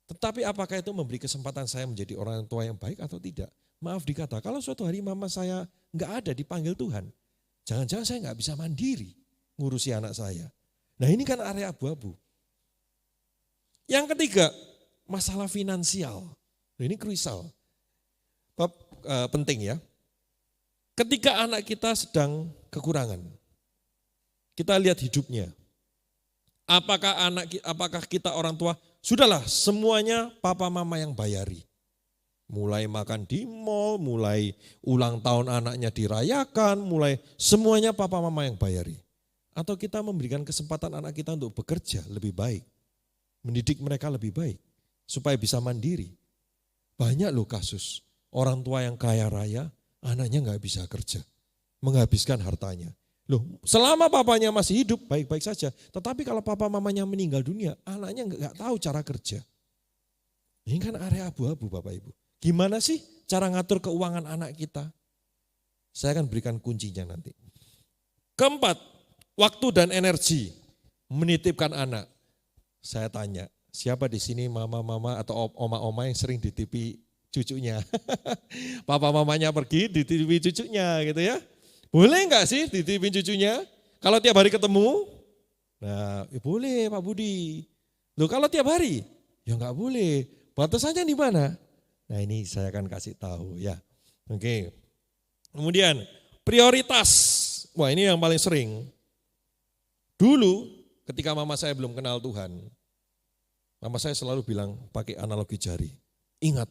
[SPEAKER 7] Tetapi apakah itu memberi kesempatan saya menjadi orang tua yang baik atau tidak? Maaf dikata, kalau suatu hari mama saya nggak ada dipanggil Tuhan, jangan-jangan saya nggak bisa mandiri ngurusi anak saya. Nah ini kan area abu-abu. Yang ketiga, masalah finansial. Ini krusial. Penting ya. Ketika anak kita sedang kekurangan, kita lihat hidupnya. Apakah kita orang tua, sudahlah semuanya papa mama yang bayari. Mulai makan di mall, mulai ulang tahun anaknya dirayakan, mulai semuanya papa mama yang bayari. Atau kita memberikan kesempatan anak kita untuk bekerja lebih baik, mendidik mereka lebih baik, supaya bisa mandiri. Banyak loh kasus, orang tua yang kaya raya, anaknya nggak bisa kerja, menghabiskan hartanya. Loh, selama papanya masih hidup baik-baik saja, tetapi kalau papa mamanya meninggal dunia, anaknya nggak tahu cara kerja. Ini kan area abu-abu Bapak Ibu. Gimana sih cara ngatur keuangan anak kita? Saya akan berikan kuncinya nanti. Keempat, waktu dan energi menitipkan anak. Saya tanya, siapa di sini mama-mama atau oma-oma yang sering ditipi cucunya? Papa mamanya pergi ditipi cucunya gitu ya. Boleh enggak sih dititipin cucunya? Kalau tiap hari ketemu? Nah, ya boleh Pak Budi. Loh kalau tiap hari? Ya enggak boleh. Batasannya di mana? Nah ini saya akan kasih tahu ya. Oke. Kemudian prioritas. Wah ini yang paling sering. Dulu ketika mama saya belum kenal Tuhan, mama saya selalu bilang pakai analogi jari. Ingat,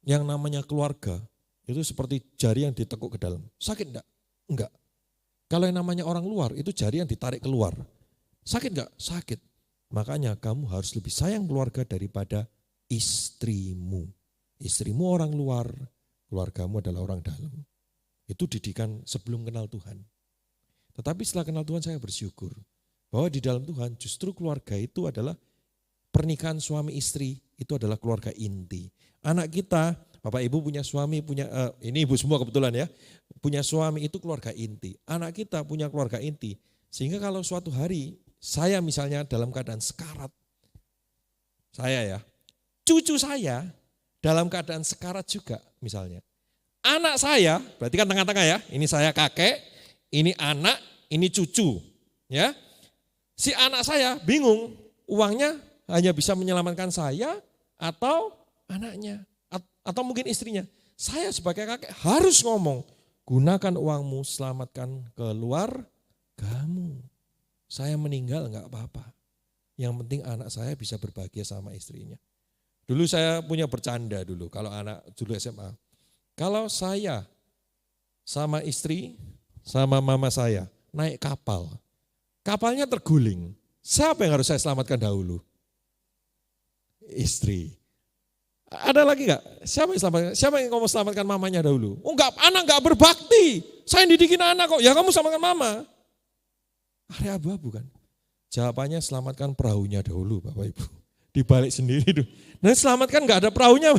[SPEAKER 7] yang namanya keluarga itu seperti jari yang ditekuk ke dalam. Sakit enggak? Enggak. Kalau yang namanya orang luar itu jari yang ditarik keluar. Sakit enggak? Sakit. Makanya kamu harus lebih sayang keluarga daripada istrimu. Istrimu orang luar, keluargamu adalah orang dalam. Itu didikan sebelum kenal Tuhan. Tetapi setelah kenal Tuhan saya bersyukur bahwa di dalam Tuhan justru keluarga itu adalah pernikahan suami istri, itu adalah keluarga inti. Anak kita, Bapak Ibu punya suami, ini ibu semua kebetulan ya, punya suami itu keluarga inti. Anak kita punya keluarga inti, sehingga kalau suatu hari saya misalnya dalam keadaan sekarat, saya ya, cucu saya dalam keadaan sekarat juga misalnya. Anak saya, berarti kan tengah-tengah ya, ini saya kakek, ini anak, ini cucu. Ya, si anak saya bingung, uangnya hanya bisa menyelamatkan saya atau anaknya. Atau mungkin istrinya, saya sebagai kakek harus ngomong, gunakan uangmu selamatkan keluargamu. Saya meninggal enggak apa-apa. Yang penting anak saya bisa berbahagia sama istrinya. Dulu saya punya bercanda dulu, kalau anak dulu SMA. Kalau saya sama istri, sama mama saya naik kapal, kapalnya terguling, siapa yang harus saya selamatkan dahulu? Istri. Ada lagi enggak? Siapa yang ngomong selamatkan mamanya dahulu? Oh enggak, anak enggak berbakti. Saya didikin anak kok. Ya kamu selamatkan mama. Area abu-abu kan? Jawabannya selamatkan perahunya dahulu Bapak Ibu. dibalik sendiri tuh. Nah selamatkan nggak ada perahunya.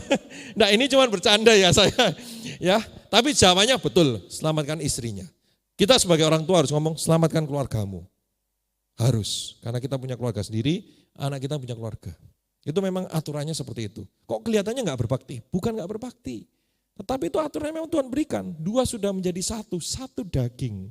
[SPEAKER 7] Nah ini cuma bercanda ya saya. Ya, tapi jawabannya betul, selamatkan istrinya. Kita sebagai orang tua harus ngomong selamatkan keluargamu. Harus, karena kita punya keluarga sendiri, anak kita punya keluarga. Itu memang aturannya seperti itu. Kok kelihatannya nggak berbakti? Bukan nggak berbakti. Tetapi itu aturannya memang Tuhan berikan. Dua sudah menjadi satu daging.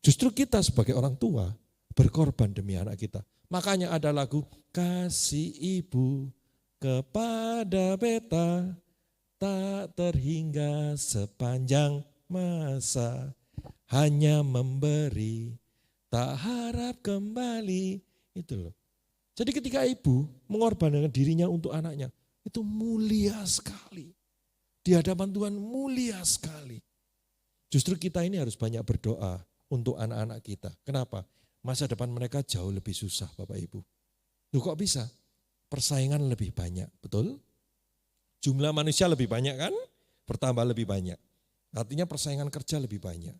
[SPEAKER 7] Justru kita sebagai orang tua berkorban demi anak kita. Makanya ada lagu, kasih ibu kepada beta tak terhingga sepanjang masa. Hanya memberi, tak harap kembali. Itu loh. Jadi ketika ibu mengorbankan dirinya untuk anaknya, itu mulia sekali. Di hadapan Tuhan mulia sekali. Justru kita ini harus banyak berdoa untuk anak-anak kita. Kenapa? Masa depan mereka jauh lebih susah Bapak Ibu. Loh kok bisa? Persaingan lebih banyak, betul? Jumlah manusia lebih banyak kan? Bertambah lebih banyak. Artinya persaingan kerja lebih banyak.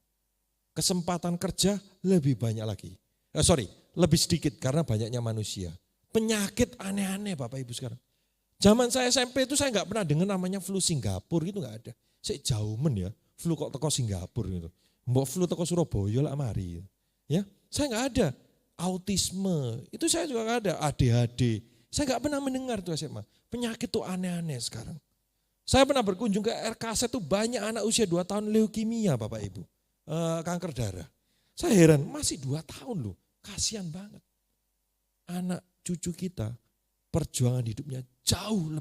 [SPEAKER 7] Kesempatan kerja lebih banyak lagi. Lebih sedikit karena banyaknya manusia. Penyakit aneh-aneh Bapak Ibu sekarang. Zaman saya SMP itu saya nggak pernah dengar namanya flu Singapura gitu nggak ada. Saya jauh ya, flu kok teko Singapura gitu. Mbok flu teko Surabaya lah mari. Ya, saya nggak ada. Autisme itu saya juga nggak ada. ADHD saya nggak pernah mendengar tuh SMA. Penyakit tuh aneh-aneh sekarang. Saya pernah berkunjung ke RKS itu banyak anak usia 2 tahun leukemia Bapak Ibu, kanker darah. Saya heran masih 2 tahun loh, kasihan banget. Anak cucu kita perjuangan hidupnya jauh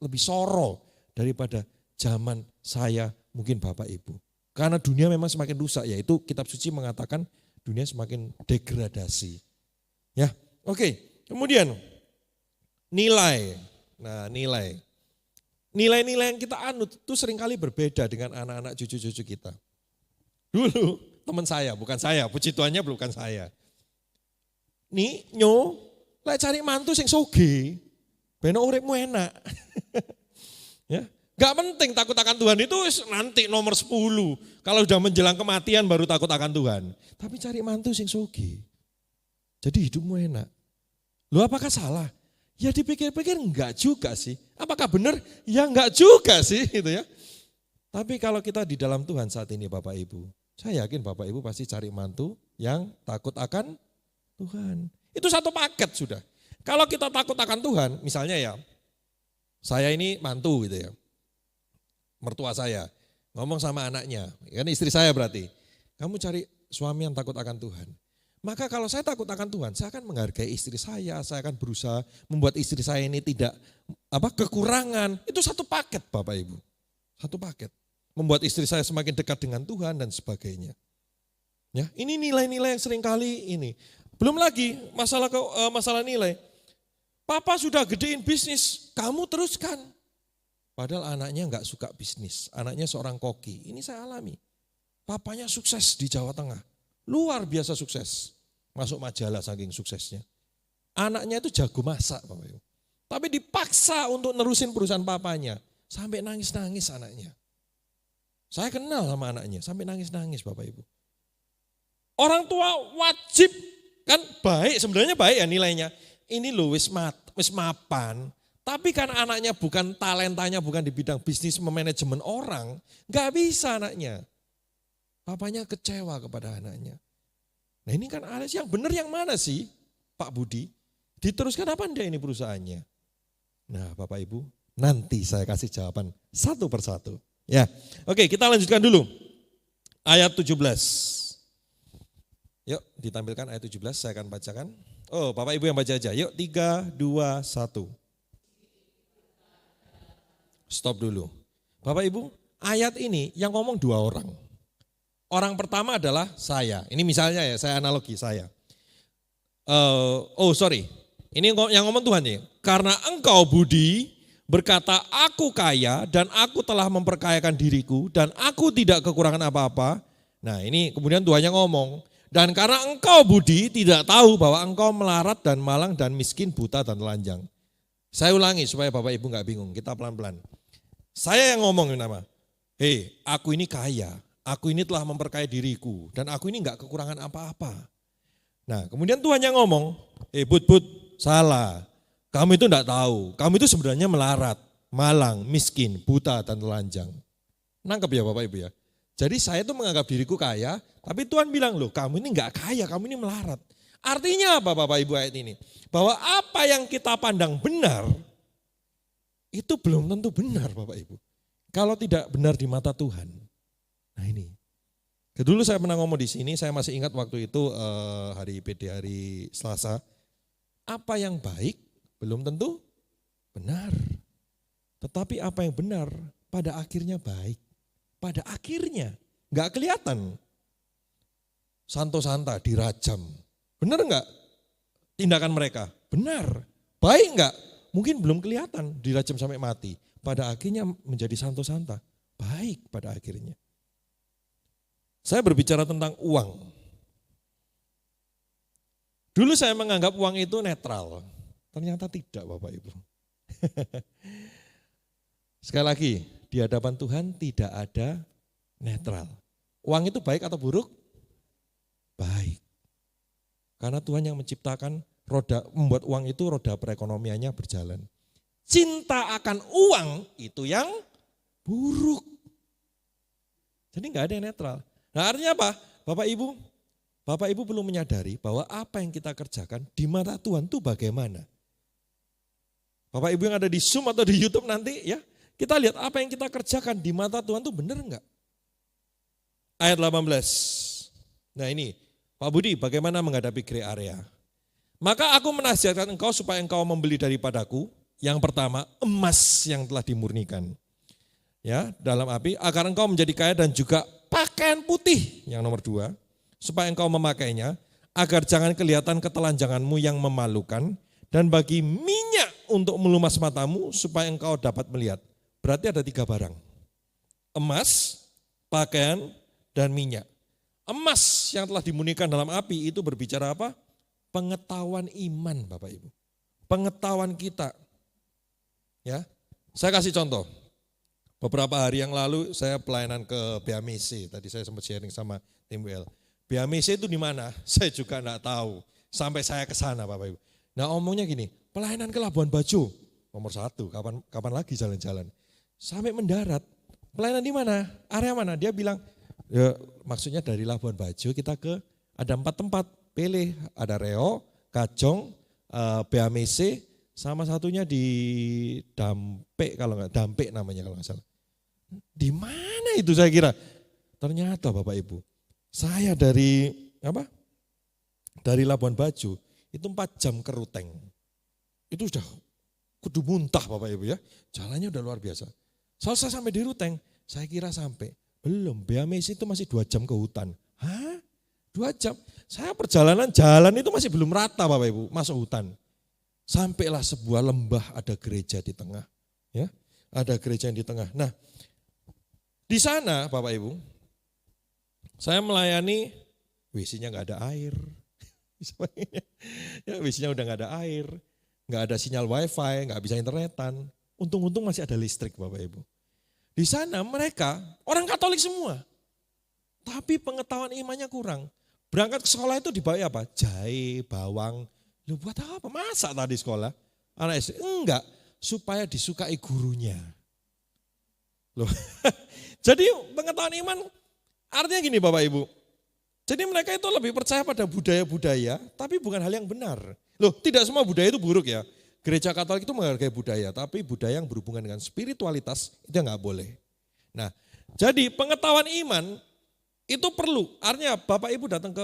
[SPEAKER 7] lebih soro daripada zaman saya mungkin Bapak Ibu. Karena dunia memang semakin rusak, yaitu kitab suci mengatakan dunia semakin degradasi. Ya, oke. Kemudian nilai. Nah, nilai-nilai yang kita anut itu seringkali berbeda dengan anak-anak cucu-cucu kita. Dulu teman saya, bukan saya, puji Tuhannya bukan saya. Lek cari mantu sing soge, ben uripmu enak. Ya, enggak penting takut akan Tuhan itu nanti nomor 10. Kalau sudah menjelang kematian baru takut akan Tuhan. Tapi cari mantu sing soge. Jadi hidupmu enak. Loh apakah salah? Ya dipikir-pikir enggak juga sih. Apakah benar? Ya enggak juga sih gitu ya. Tapi kalau kita di dalam Tuhan saat ini Bapak Ibu, saya yakin Bapak Ibu pasti cari mantu yang takut akan Tuhan. Itu satu paket sudah. Kalau kita takut akan Tuhan, misalnya ya, saya ini mantu gitu ya, mertua saya, ngomong sama anaknya, kan istri saya berarti, kamu cari suami yang takut akan Tuhan. Maka kalau saya takut akan Tuhan, saya akan menghargai istri saya akan berusaha membuat istri saya ini tidak kekurangan. Itu satu paket Bapak Ibu, satu paket. Membuat istri saya semakin dekat dengan Tuhan dan sebagainya. Ya, ini nilai-nilai yang seringkali ini. Belum lagi masalah nilai. Papa sudah gedein bisnis, kamu teruskan. Padahal anaknya enggak suka bisnis, anaknya seorang koki. Ini saya alami. Papanya sukses di Jawa Tengah, luar biasa sukses. Masuk majalah saking suksesnya. Anaknya itu jago masak Bapak Ibu. Tapi dipaksa untuk nerusin perusahaan papanya. Sampai nangis-nangis anaknya. Saya kenal sama anaknya, sampai nangis-nangis Bapak Ibu. Orang tua wajib, kan baik, sebenarnya baik ya nilainya. Ini loh wis mapan, tapi kan anaknya bukan talentanya, bukan di bidang bisnis memanajemen orang, gak bisa anaknya. Papanya kecewa kepada anaknya. Nah ini kan Alex yang benar yang mana sih Pak Budi? Diteruskan apa enggak ini perusahaannya? Nah Bapak Ibu, nanti saya kasih jawaban satu persatu. Ya, oke kita lanjutkan dulu. Ayat 17. Yuk ditampilkan ayat 17, saya akan bacakan. Oh Bapak Ibu yang baca aja, yuk 3, 2, 1. Stop dulu. Bapak Ibu, ayat ini yang ngomong 2 orang. Orang pertama adalah saya, ini misalnya ya, saya analogi saya. Ini yang ngomong Tuhan ya. Karena engkau Budi berkata, aku kaya dan aku telah memperkayakan diriku dan aku tidak kekurangan apa-apa. Nah ini kemudian Tuhannya ngomong, dan karena engkau Budi tidak tahu bahwa engkau melarat dan malang dan miskin, buta dan telanjang. Saya ulangi supaya Bapak Ibu gak bingung, kita pelan-pelan. Saya yang ngomong nama, aku ini kaya, aku ini telah memperkaya diriku dan aku ini gak kekurangan apa-apa. Nah kemudian Tuhan yang ngomong, Bud, salah. Kamu itu enggak tahu, kamu itu sebenarnya melarat, malang, miskin, buta, dan telanjang. Nangkep ya Bapak Ibu ya. Jadi saya tuh menganggap diriku kaya, tapi Tuhan bilang loh kamu ini enggak kaya, kamu ini melarat. Artinya apa Bapak Ibu ayat ini? Bahwa apa yang kita pandang benar, itu belum tentu benar Bapak Ibu. Kalau tidak benar di mata Tuhan. Nah ini. Dulu saya pernah ngomong di sini, saya masih ingat waktu itu hari PD, hari Selasa. Apa yang baik belum tentu benar. Tetapi apa yang benar pada akhirnya baik. Pada akhirnya enggak kelihatan. Santo-santa dirajam. Benar enggak tindakan mereka? Benar. Baik enggak? Mungkin belum kelihatan dirajam sampai mati. Pada akhirnya menjadi santo-santa. Baik pada akhirnya. Saya berbicara tentang uang. Dulu saya menganggap uang itu netral. Ternyata tidak Bapak Ibu. Sekali lagi, di hadapan Tuhan tidak ada netral. Uang itu baik atau buruk? Baik. Karena Tuhan yang menciptakan roda, membuat uang itu roda perekonomiannya berjalan. Cinta akan uang itu yang buruk. Jadi enggak ada yang netral. Nah artinya apa? Bapak Ibu perlu menyadari bahwa apa yang kita kerjakan di mata Tuhan itu bagaimana. Bapak Ibu yang ada di Zoom atau di YouTube nanti ya, kita lihat apa yang kita kerjakan di mata Tuhan itu benar enggak? Ayat 18. Nah ini, Pak Budi bagaimana menghadapi grey area? Maka aku menasihatkan engkau supaya engkau membeli daripadaku, yang pertama emas yang telah dimurnikan. Ya, dalam api, agar engkau menjadi kaya dan juga pakaian putih yang nomor 2, supaya engkau memakainya, agar jangan kelihatan ketelanjanganmu yang memalukan, dan bagi minyak untuk melumas matamu, supaya engkau dapat melihat. Berarti ada 3 barang, emas, pakaian, dan minyak. Emas yang telah dimurnikan dalam api itu berbicara apa? Pengetahuan iman Bapak Ibu. Pengetahuan kita. Ya, saya kasih contoh. Beberapa hari yang lalu saya pelayanan ke BAMC, tadi saya sempat sharing sama tim WL. BAMC itu di mana? Saya juga enggak tahu. Sampai saya ke sana Bapak Ibu. Nah omongnya gini, pelayanan ke Labuan Bajo, nomor 1, kapan lagi jalan-jalan. Sampai mendarat, pelayanan di mana? Area mana? Dia bilang, ya maksudnya dari Labuan Bajo kita ke, ada 4 tempat, pilih, ada Reo, Kajong, BAMC, sama satunya di Dampek Dampek namanya kalau nggak salah. Di mana itu saya kira? Ternyata Bapak Ibu, saya dari Labuan Bajo itu 4 jam ke Ruteng. Itu sudah kudu muntah Bapak Ibu ya. Jalannya udah luar biasa. Selesai sampai di Ruteng, saya kira sampai. Belum, BAMC itu masih 2 jam ke hutan. Hah? 2 jam? Saya perjalanan jalan itu masih belum rata Bapak Ibu, masuk hutan. Sampailah sebuah lembah, ada gereja di tengah. Ya, ada gereja yang di tengah. Nah, di sana Bapak Ibu, saya melayani, WC-nya nggak ada air. Ya, WC-nya udah nggak ada air, nggak ada sinyal wifi, nggak bisa internetan. Untung-untung masih ada listrik Bapak Ibu. Di sana mereka orang Katolik semua, tapi pengetahuan imannya kurang. Berangkat ke sekolah itu dibawa apa? Jahe, bawang. Loh buat apa? Masak tadi sekolah? Anak SD? Enggak, supaya disukai gurunya. Loh, jadi pengetahuan iman artinya gini Bapak Ibu. Jadi mereka itu lebih percaya pada budaya-budaya, tapi bukan hal yang benar. Loh, tidak semua budaya itu buruk ya. Gereja Katolik itu menghargai budaya, tapi budaya yang berhubungan dengan spiritualitas itu nggak boleh. Nah, jadi pengetahuan iman itu perlu. Artinya Bapak Ibu datang ke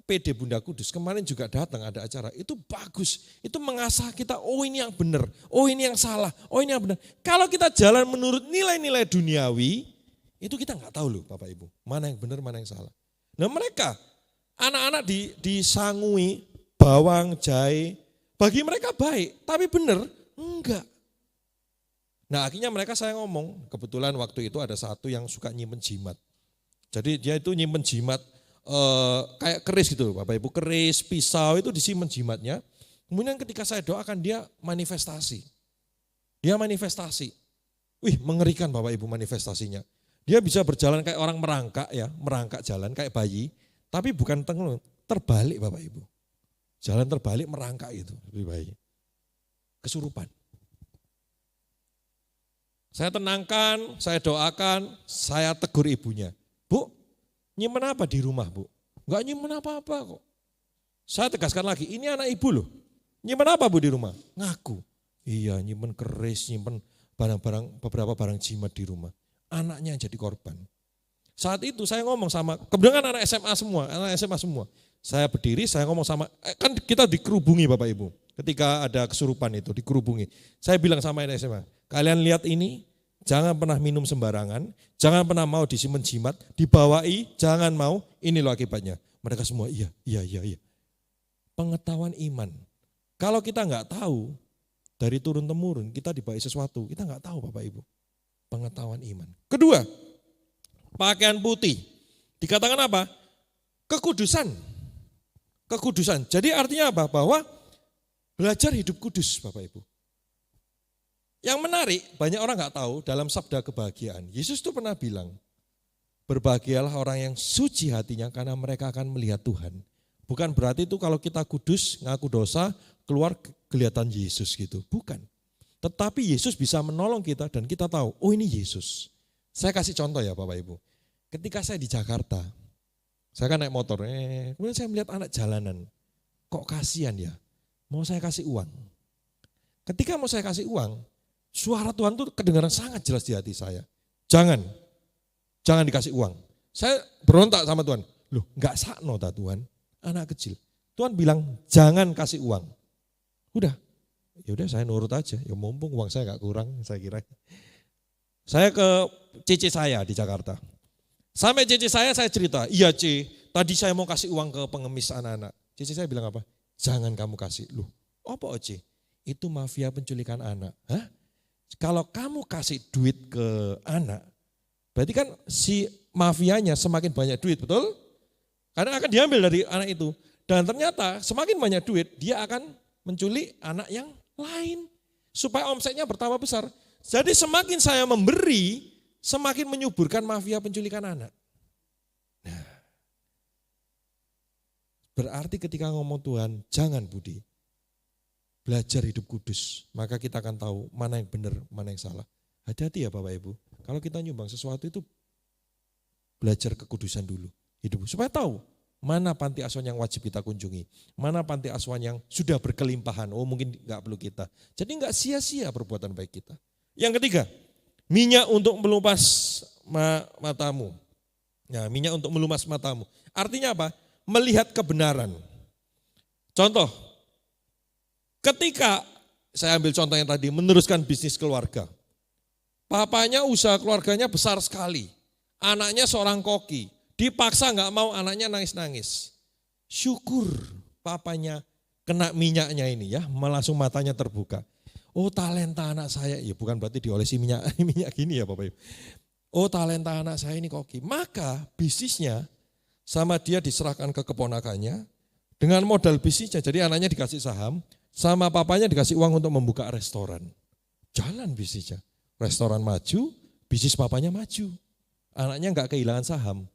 [SPEAKER 7] PD Bunda Kudus, kemarin juga datang ada acara, itu bagus. Itu mengasah kita, oh ini yang benar, oh ini yang salah, oh ini yang benar. Kalau kita jalan menurut nilai-nilai duniawi, itu kita nggak tahu loh Bapak Ibu, mana yang benar, mana yang salah. Nah mereka, anak-anak disangui bawang, jahe, bagi mereka baik, tapi benar? Enggak. Nah akhirnya mereka saya ngomong, kebetulan waktu itu ada satu yang suka nyimpen jimat. Jadi dia itu nyimpen jimat kayak keris gitu Bapak Ibu, keris, pisau itu disimpan jimatnya. Kemudian ketika saya doakan dia manifestasi. Dia manifestasi. Wih mengerikan Bapak Ibu manifestasinya. Dia bisa berjalan kayak orang merangkak ya, merangkak jalan kayak bayi. Tapi bukan terbalik Bapak Ibu. Jalan terbalik merangkak itu, lebih baik. kesurupan. Saya tenangkan, saya doakan, saya tegur ibunya. Bu, nyimpen apa di rumah, Bu? Enggak nyimpen apa-apa kok. Saya tegaskan lagi, ini anak ibu loh. Nyimpen apa, Bu, di rumah? Ngaku. Iya, nyimpen keris, nyimpen barang-barang, beberapa barang jimat di rumah. Anaknya jadi korban. Saat itu saya ngomong sama, kebetulan anak SMA semua. Saya berdiri, saya ngomong sama, kan kita dikerubungi Bapak Ibu. Ketika ada kesurupan itu, dikerubungi. Saya bilang sama anak SMA, kalian lihat ini, jangan pernah minum sembarangan, jangan pernah mau disimpan jimat, dibawai, jangan mau, ini loh akibatnya. Mereka semua iya. Pengetahuan iman. Kalau kita nggak tahu, dari turun-temurun kita dibawai sesuatu, kita nggak tahu Bapak Ibu. Pengetahuan iman. Kedua, pakaian putih. Dikatakan apa? Kekudusan. Jadi artinya apa? Bahwa belajar hidup kudus Bapak Ibu. Yang menarik, banyak orang nggak tahu dalam sabda kebahagiaan. Yesus tuh pernah bilang, berbahagialah orang yang suci hatinya karena mereka akan melihat Tuhan. Bukan berarti itu kalau kita kudus, ngaku dosa, keluar kelihatan Yesus gitu. Bukan. Tetapi Yesus bisa menolong kita dan kita tahu, oh ini Yesus. Saya kasih contoh ya Bapak Ibu. Ketika saya di Jakarta, saya kan naik motor, kemudian saya melihat anak jalanan. Kok kasihan ya? Mau saya kasih uang. Ketika mau saya kasih uang, suara Tuhan itu kedengaran sangat jelas di hati saya. Jangan dikasih uang. Saya berontak sama Tuhan. Loh enggak sakno ta Tuhan, anak kecil. Tuhan bilang jangan kasih uang. Udah, yaudah saya nurut aja. Ya mumpung uang saya enggak kurang saya kira. Saya ke Cici saya di Jakarta. Sampai Cici saya cerita, iya Ci, tadi saya mau kasih uang ke pengemis anak-anak. Cici saya bilang apa? Jangan kamu kasih. Loh, apa Ci? Itu mafia penculikan anak. Hah? Kalau kamu kasih duit ke anak, berarti kan si mafianya semakin banyak duit, betul? Karena akan diambil dari anak itu. Dan ternyata semakin banyak duit, dia akan menculik anak yang lain. Supaya omsetnya bertambah besar. Jadi semakin saya memberi, semakin menyuburkan mafia penculikan anak. Nah, berarti ketika ngomong Tuhan, jangan Budi. Belajar hidup kudus, maka kita akan tahu mana yang benar, mana yang salah. Hati-hati ya Bapak Ibu, kalau kita nyumbang sesuatu itu belajar kekudusan dulu. Hidup, supaya tahu mana panti asuhan yang wajib kita kunjungi, mana panti asuhan yang sudah berkelimpahan, oh mungkin nggak perlu kita. Jadi nggak sia-sia perbuatan baik kita. Yang ketiga, minyak untuk melupas matamu. Nah, minyak untuk melumas matamu. Artinya apa? Melihat kebenaran. Contoh, ketika saya ambil contoh yang tadi, meneruskan bisnis keluarga. Papanya usaha keluarganya besar sekali. Anaknya seorang koki. Dipaksa nggak mau, anaknya nangis-nangis. Syukur papanya kena minyaknya ini ya, langsung matanya terbuka. Oh talenta anak saya, ya bukan berarti diolesi minyak gini ya Bapak Ibu. Oh talenta anak saya ini koki. Maka bisnisnya sama dia diserahkan ke keponakannya. Dengan modal bisnisnya, jadi anaknya dikasih saham. Sama papanya dikasih uang untuk membuka restoran. Jalan bisnisnya. Restoran maju, bisnis papanya maju. Anaknya enggak kehilangan saham.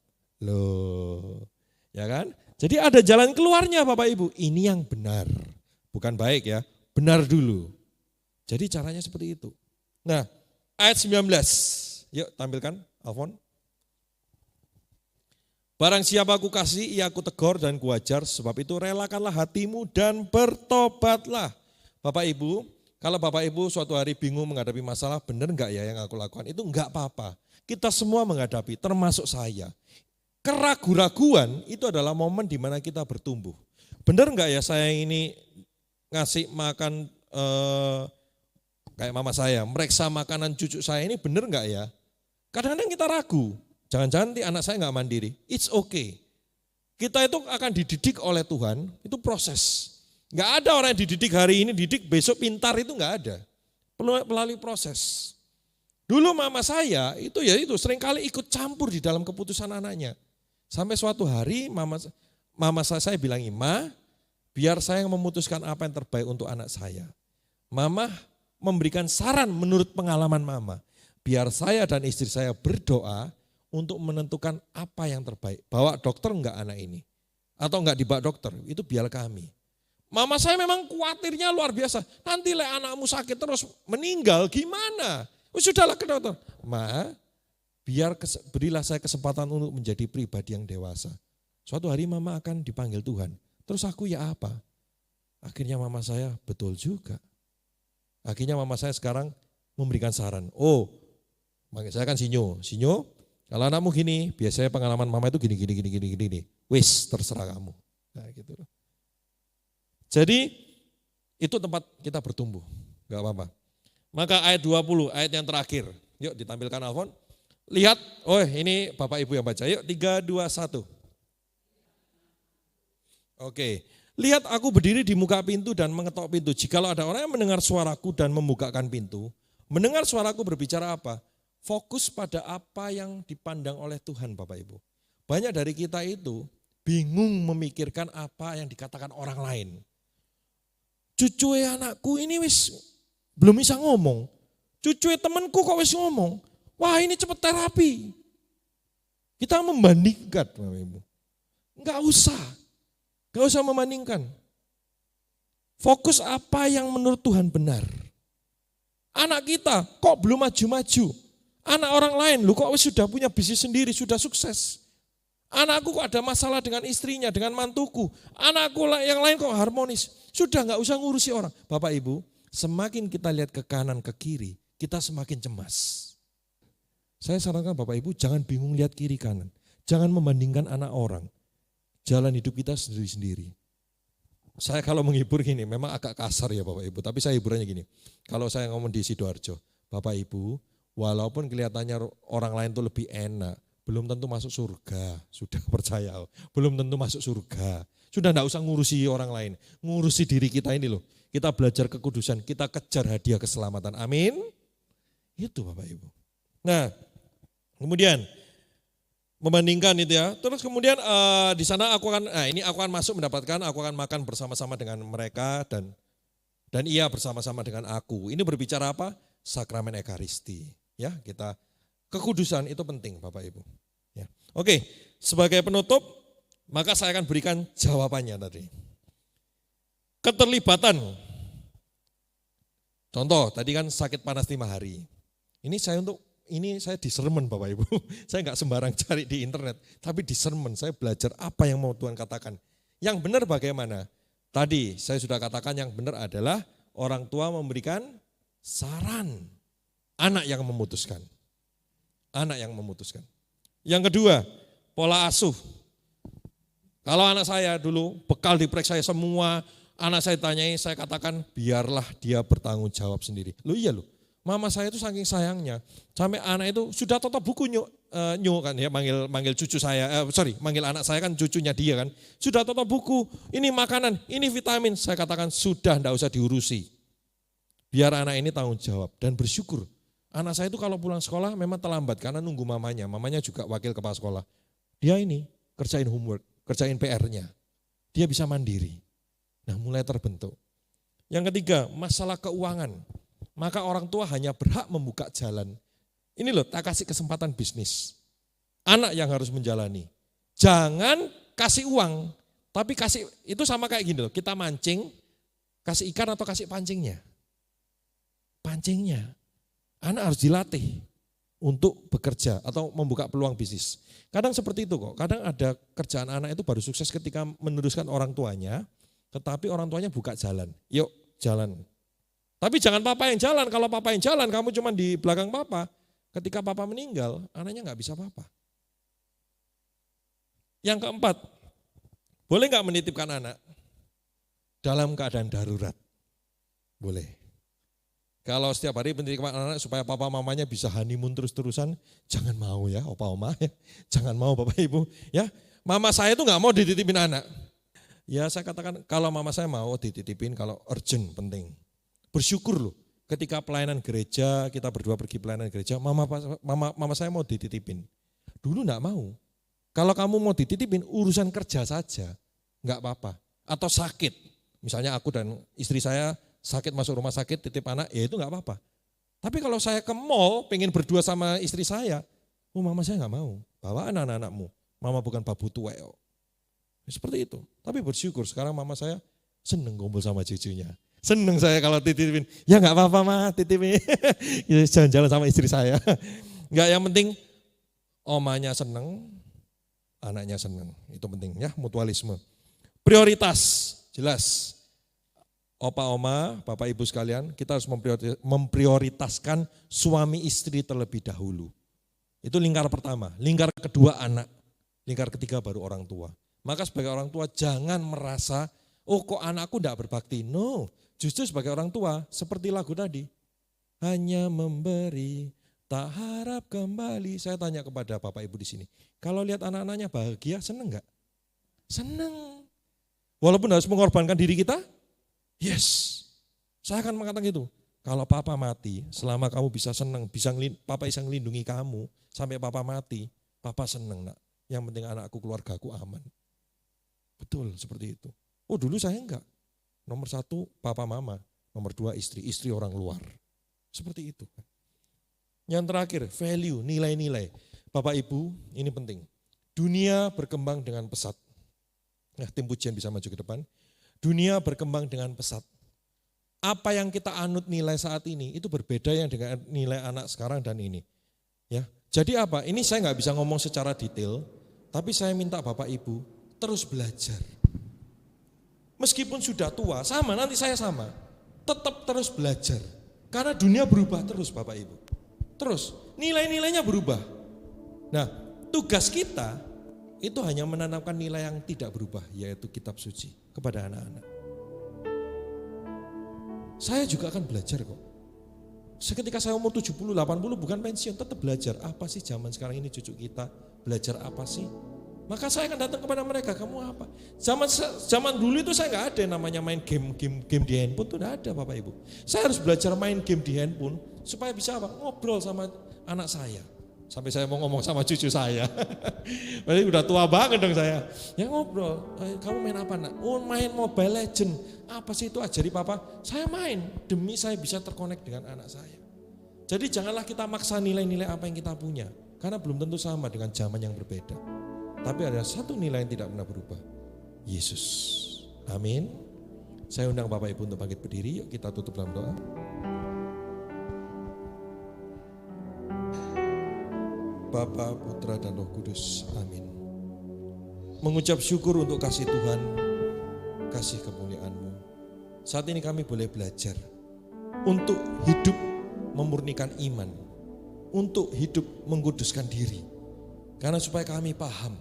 [SPEAKER 7] Loh, ya kan? Jadi ada jalan keluarnya Bapak Ibu. Ini yang benar. Bukan baik ya, benar dulu. Jadi caranya seperti itu. Nah, ayat 19. Yuk tampilkan, Alfon. Barang siapa aku kasih, ia aku tegur dan kuajar, sebab itu relakanlah hatimu dan bertobatlah. Bapak Ibu, kalau Bapak Ibu suatu hari bingung menghadapi masalah, benar enggak ya yang aku lakukan? Itu enggak apa-apa. Kita semua menghadapi, termasuk saya. Keraguan-raguan itu adalah momen di mana kita bertumbuh. Benar enggak ya saya ini ngasih makan kayak mama saya, mereksa makanan cucu saya ini benar enggak ya? Kadang-kadang kita ragu. Jangan-jangan nanti anak saya nggak mandiri. It's okay. Kita itu akan dididik oleh Tuhan, itu proses. Nggak ada orang yang dididik hari ini, didik besok pintar, itu nggak ada. Melalui proses. Dulu mama saya itu seringkali ikut campur di dalam keputusan anaknya. Sampai suatu hari mama saya bilang, Ma, biar saya memutuskan apa yang terbaik untuk anak saya. Mama memberikan saran menurut pengalaman mama. Biar saya dan istri saya berdoa untuk menentukan apa yang terbaik. Bawa dokter enggak anak ini? Atau enggak dibawa dokter? Itu biar kami. Mama saya memang khawatirnya luar biasa. Nanti anakmu sakit terus meninggal gimana? Sudahlah ke dokter. Ma, berilah saya kesempatan untuk menjadi pribadi yang dewasa. Suatu hari mama akan dipanggil Tuhan. Terus aku ya apa? Akhirnya mama saya betul juga. Akhirnya mama saya sekarang memberikan saran. Oh, saya kan Sinyo. Sinyo, kalau anakmu gini, biasanya pengalaman mama itu gini. Wis, terserah kamu. Nah, gitu. Jadi itu tempat kita bertumbuh, enggak apa-apa. Maka ayat 20, ayat yang terakhir. Yuk ditampilkan Alfon. Lihat, oh ini Bapak Ibu yang baca. Yuk 3, 2, 1. Oke. Lihat aku berdiri di muka pintu dan mengetok pintu. Jikalau ada orang yang mendengar suaraku dan membukakan pintu. Mendengar suaraku berbicara apa? Fokus pada apa yang dipandang oleh Tuhan Bapak Ibu. Banyak dari kita itu bingung memikirkan apa yang dikatakan orang lain. Cucu anakku ini wis belum bisa ngomong. Cucu temanku kok wis ngomong. Wah ini cepet terapi. Kita membandingkan Bapak Ibu. Enggak usah membandingkan. Fokus apa yang menurut Tuhan benar. Anak kita kok belum maju-maju. Anak orang lain lu kok sudah punya bisnis sendiri, sudah sukses. Anakku kok ada masalah dengan istrinya, dengan mantuku. Anakku yang lain kok harmonis. Sudah enggak usah ngurusi orang. Bapak Ibu, semakin kita lihat ke kanan, ke kiri, kita semakin cemas. Saya sarankan Bapak Ibu jangan bingung lihat kiri kanan. Jangan membandingkan anak orang. Jalan hidup kita sendiri-sendiri. Saya kalau menghibur gini, memang agak kasar ya Bapak Ibu. Tapi saya hiburannya gini, kalau saya ngomong di Sidoarjo, Bapak Ibu, walaupun kelihatannya orang lain itu lebih enak, belum tentu masuk surga. Sudah percaya, belum tentu masuk surga. Sudah enggak usah ngurusi orang lain, ngurusi diri kita ini loh. Kita belajar kekudusan, kita kejar hadiah keselamatan. Amin. Itu Bapak Ibu. Nah, kemudian membandingkan itu ya. Terus kemudian di sana aku akan masuk mendapatkan, aku akan makan bersama-sama dengan mereka dan ia bersama-sama dengan aku. Ini berbicara apa? Sakramen Ekaristi. Ya, kita kekudusan itu penting Bapak Ibu. Ya. Oke, sebagai penutup maka saya akan berikan jawabannya tadi. Keterlibatan. Contoh, tadi kan sakit panas 5 hari. Ini saya di sermon Bapak Ibu. Saya enggak sembarang cari di internet, tapi di sermon saya belajar apa yang mau Tuhan katakan. Yang benar bagaimana? Tadi saya sudah katakan yang benar adalah orang tua memberikan saran. Anak yang memutuskan. Anak yang memutuskan. Yang kedua, pola asuh. Kalau anak saya dulu bekal diperiksa saya semua, anak saya tanyai, saya katakan biarlah dia bertanggung jawab sendiri. Loh iya loh, mama saya itu saking sayangnya, sampai anak itu sudah toto buku nyuk kan ya, manggil cucu saya, manggil anak saya kan cucunya dia kan, sudah toto buku, ini makanan, ini vitamin, saya katakan sudah enggak usah diurusi. Biar anak ini tanggung jawab dan bersyukur. Anak saya itu kalau pulang sekolah memang terlambat karena nunggu mamanya juga wakil kepala sekolah. Dia ini kerjain homework, kerjain PR-nya, dia bisa mandiri. Nah mulai terbentuk. Yang ketiga, masalah keuangan. Maka orang tua hanya berhak membuka jalan. Ini loh, tak kasih kesempatan bisnis. Anak yang harus menjalani. Jangan kasih uang, tapi kasih, itu sama kayak gini loh, kita mancing, kasih ikan atau kasih pancingnya. Pancingnya. Anak harus dilatih untuk bekerja atau membuka peluang bisnis. Kadang seperti itu kok, kadang ada kerjaan anak itu baru sukses ketika meneruskan orang tuanya, tetapi orang tuanya buka jalan. Yuk jalan. Tapi jangan papa yang jalan, kalau papa yang jalan kamu cuma di belakang papa. Ketika papa meninggal, anaknya nggak bisa apa-apa. Yang keempat, boleh nggak menitipkan anak dalam keadaan darurat? Boleh. Kalau setiap hari pendidikan anak supaya papa mamanya bisa honeymoon terus-terusan, jangan mau ya opa oma ya. Jangan mau Bapak Ibu ya. Mama saya itu nggak mau dititipin anak. Ya saya katakan kalau mama saya mau dititipin kalau urgent penting. Bersyukur loh ketika pelayanan gereja, kita berdua pergi pelayanan gereja, mama saya mau dititipin. Dulu nggak mau. Kalau kamu mau dititipin urusan kerja saja, nggak apa-apa. Atau sakit, misalnya aku dan istri saya sakit masuk rumah sakit, titip anak, ya itu enggak apa-apa. Tapi kalau saya ke mall, pengen berdua sama istri saya, mama saya enggak mau, bawa anak-anakmu, mama bukan babu tua. Seperti itu. Tapi bersyukur sekarang mama saya Seneng kumpul sama cucunya. Seneng saya kalau titipin, ya nggak apa-apa mah titipin. Jalan-jalan sama istri saya. Nggak, yang penting omanya seneng, anaknya seneng. Itu penting ya, mutualisme. Prioritas, jelas. Opa, oma, bapak ibu sekalian, kita harus memprioritaskan suami istri terlebih dahulu. Itu lingkar pertama. Lingkar kedua anak. Lingkar ketiga baru orang tua. Maka sebagai orang tua jangan merasa, oh kok anakku enggak berbakti. No, justru sebagai orang tua seperti lagu tadi. Hanya memberi, tak harap kembali. Saya tanya kepada bapak ibu di sini. Kalau lihat anak-anaknya bahagia, seneng enggak? Seneng. Walaupun harus mengorbankan diri kita, yes. Saya akan mengatakan gitu. Kalau papa mati, selama kamu bisa seneng, papa bisa ngelindungi kamu, sampai papa mati, papa seneng nak. Yang penting anakku, keluargaku aman. Betul, seperti itu. Oh dulu saya enggak. Nomor 1 papa mama, nomor 2 istri orang luar. Seperti itu. Yang terakhir, value, nilai-nilai. Bapak ibu, ini penting. Dunia berkembang dengan pesat. Nah, tim pujian bisa maju ke depan. Dunia berkembang dengan pesat. Apa yang kita anut nilai saat ini itu berbeda yang dengan nilai anak sekarang dan ini. Ya, jadi apa? Ini saya nggak bisa ngomong secara detail, tapi saya minta Bapak Ibu terus belajar. Meskipun sudah tua, sama nanti saya sama, tetap terus belajar. Karena dunia berubah terus Bapak Ibu. Terus nilai-nilainya berubah. Nah, tugas kita itu hanya menanamkan nilai yang tidak berubah, yaitu kitab suci kepada anak-anak. Saya juga akan belajar kok. Seketika saya umur 70, 80 bukan pensiun, tetap belajar. Apa sih zaman sekarang ini cucu kita, belajar apa sih? Maka saya akan datang kepada mereka, kamu apa? Zaman dulu itu saya nggak ada yang namanya main game di handphone, itu nggak ada Bapak Ibu. Saya harus belajar main game di handphone supaya bisa apa? Ngobrol sama anak saya. Sampai saya mau ngomong sama cucu saya. Berarti udah tua banget dong saya. Ya ngobrol, kamu main apa nak? Oh main Mobile Legend. Apa sih itu, ajari papa? Saya main, demi saya bisa terkonek dengan anak saya. Jadi janganlah kita maksa nilai-nilai apa yang kita punya. Karena belum tentu sama dengan zaman yang berbeda. Tapi ada satu nilai yang tidak pernah berubah. Yesus. Amin. Saya undang Bapak Ibu untuk bangkit berdiri, yuk kita tutup dalam doa. Bapa, Putra, dan Roh Kudus. Amin. Mengucap syukur untuk kasih Tuhan, kasih kemuliaan-Mu. Saat ini kami boleh belajar untuk hidup memurnikan iman, untuk hidup mengkuduskan diri. Karena supaya kami paham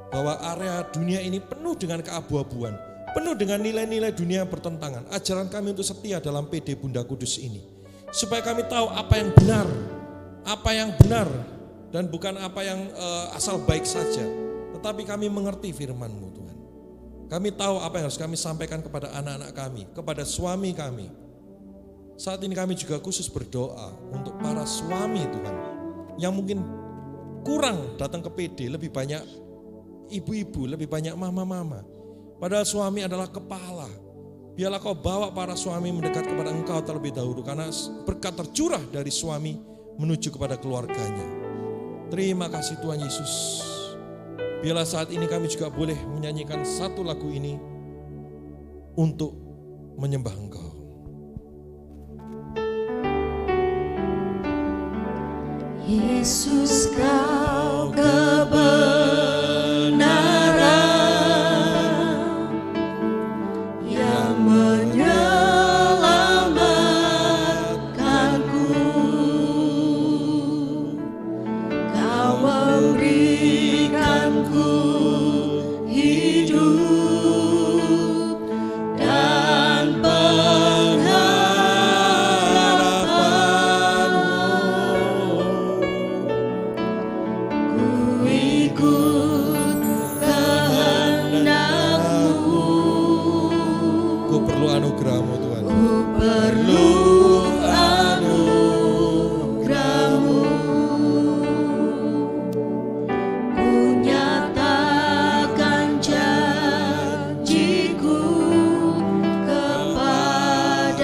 [SPEAKER 7] bahwa area dunia ini penuh dengan keabu-abuan, penuh dengan nilai-nilai dunia yang bertentangan. Ajaran kami untuk setia dalam PD Bunda Kudus ini. Supaya kami tahu apa yang benar, dan bukan apa yang asal baik saja, tetapi kami mengerti firman-Mu Tuhan. Kami tahu apa yang harus kami sampaikan kepada anak-anak kami, kepada suami kami. Saat ini kami juga khusus berdoa untuk para suami Tuhan, yang mungkin kurang datang ke PD, lebih banyak ibu-ibu, lebih banyak mama-mama. Padahal suami adalah kepala. Biarlah Kau bawa para suami mendekat kepada Engkau terlebih dahulu, karena berkat tercurah dari suami menuju kepada keluarganya. Terima kasih Tuhan Yesus. Biarlah saat ini kami juga boleh menyanyikan satu lagu ini untuk menyembah Engkau.
[SPEAKER 6] Yesus, Kau kebenaran yang menyelamatkanku. Kau memberikanku hidup dan
[SPEAKER 7] anugerah-Mu Tuhan.
[SPEAKER 6] Ku perlu anugerah-Mu. Ku nyatakan janjiku kepadamu.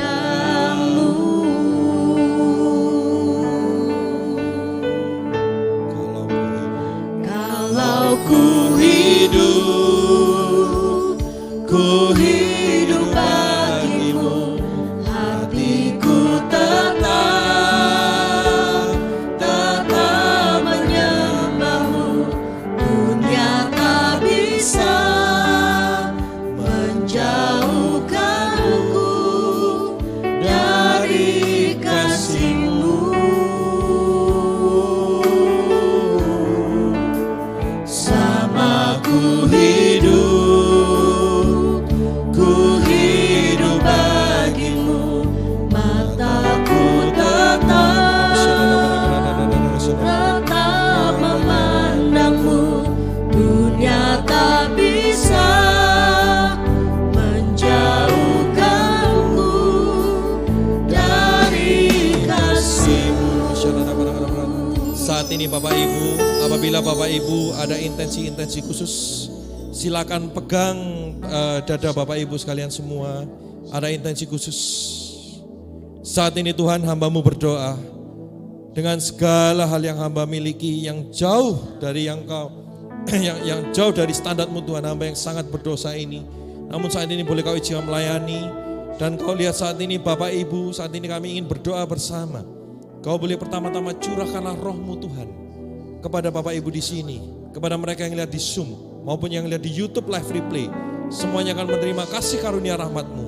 [SPEAKER 6] Kalau ku hidup
[SPEAKER 7] ini Bapak Ibu, apabila Bapak Ibu ada intensi-intensi khusus, silakan pegang dada Bapak Ibu sekalian semua, ada intensi khusus. Saat ini Tuhan, hamba-Mu berdoa dengan segala hal yang hamba miliki yang jauh dari yang Kau, yang jauh dari standar-Mu Tuhan, hamba yang sangat berdosa ini. Namun saat ini boleh Kau izinkan melayani, dan Kau lihat saat ini Bapak Ibu, saat ini kami ingin berdoa bersama. Kau boleh pertama-tama curahkanlah roh-Mu Tuhan kepada Bapak Ibu di sini, kepada mereka yang lihat di Zoom maupun yang lihat di YouTube live replay. Semuanya akan menerima kasih karunia rahmat-Mu.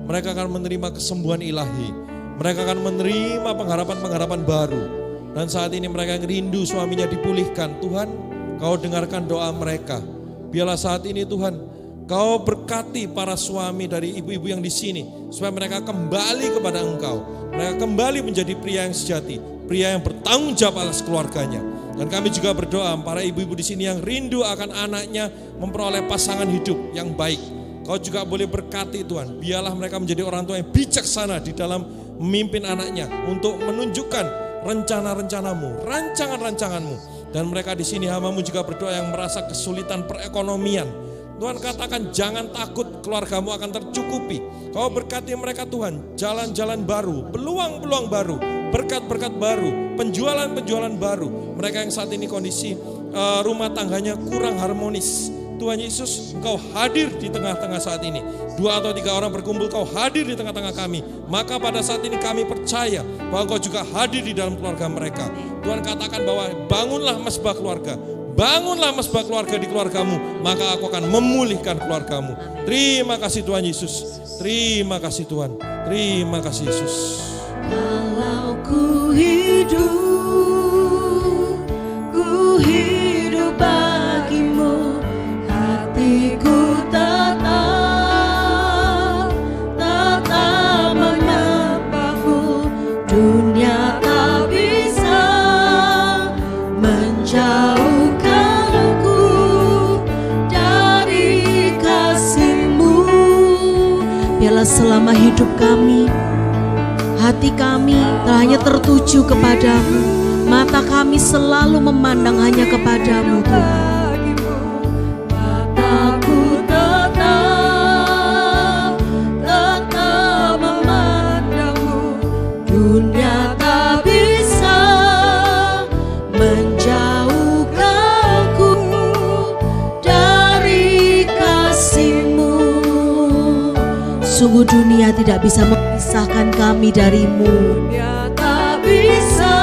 [SPEAKER 7] Mereka akan menerima kesembuhan ilahi. Mereka akan menerima pengharapan-pengharapan baru. Dan saat ini mereka yang rindu suaminya dipulihkan, Tuhan, Kau dengarkan doa mereka. Biarlah saat ini Tuhan, Kau berkati para suami dari ibu-ibu yang di sini, supaya mereka kembali kepada Engkau. Mereka kembali menjadi pria yang sejati, pria yang bertanggung jawab atas keluarganya. Dan kami juga berdoa para ibu-ibu di sini yang rindu akan anaknya memperoleh pasangan hidup yang baik. Kau juga boleh berkati Tuhan, biarlah mereka menjadi orang tua yang bijaksana di dalam memimpin anaknya untuk menunjukkan rencana-rencana-Mu, rancangan-rancangan-Mu. Dan mereka di sini hamba-Mu juga berdoa yang merasa kesulitan perekonomian. Tuhan katakan jangan takut, keluargamu akan tercukupi. Kau berkati mereka Tuhan, jalan-jalan baru, peluang-peluang baru, berkat-berkat baru, penjualan-penjualan baru. Mereka yang saat ini kondisi rumah tangganya kurang harmonis, Tuhan Yesus, Engkau hadir di tengah-tengah saat ini. 2 atau 3 orang berkumpul, Kau hadir di tengah-tengah kami. Maka pada saat ini kami percaya bahwa Engkau juga hadir di dalam keluarga mereka. Tuhan katakan bahwa bangunlah mesbah keluarga. Bangunlah mesbah keluarga di keluargamu, maka aku akan memulihkan keluargamu. Terima kasih Tuhan Yesus. Terima kasih Tuhan. Terima kasih Yesus.
[SPEAKER 6] Kalau ku hidup bagimu, hatiku tetap menyembahmu. Dunia tak bisa menjauhkanku dari kasih-Mu. Biarlah selama hidup kami, hati kami tak hanya tertuju kepadamu, mata kami selalu memandang hanya kepadamu Tuhan. Mataku tetap memandangmu. Dunia tak bisa menjauhkanku dari kasih-Mu. Sungguh dunia tidak bisa memisahkan kami dari-Mu. Dunia tak bisa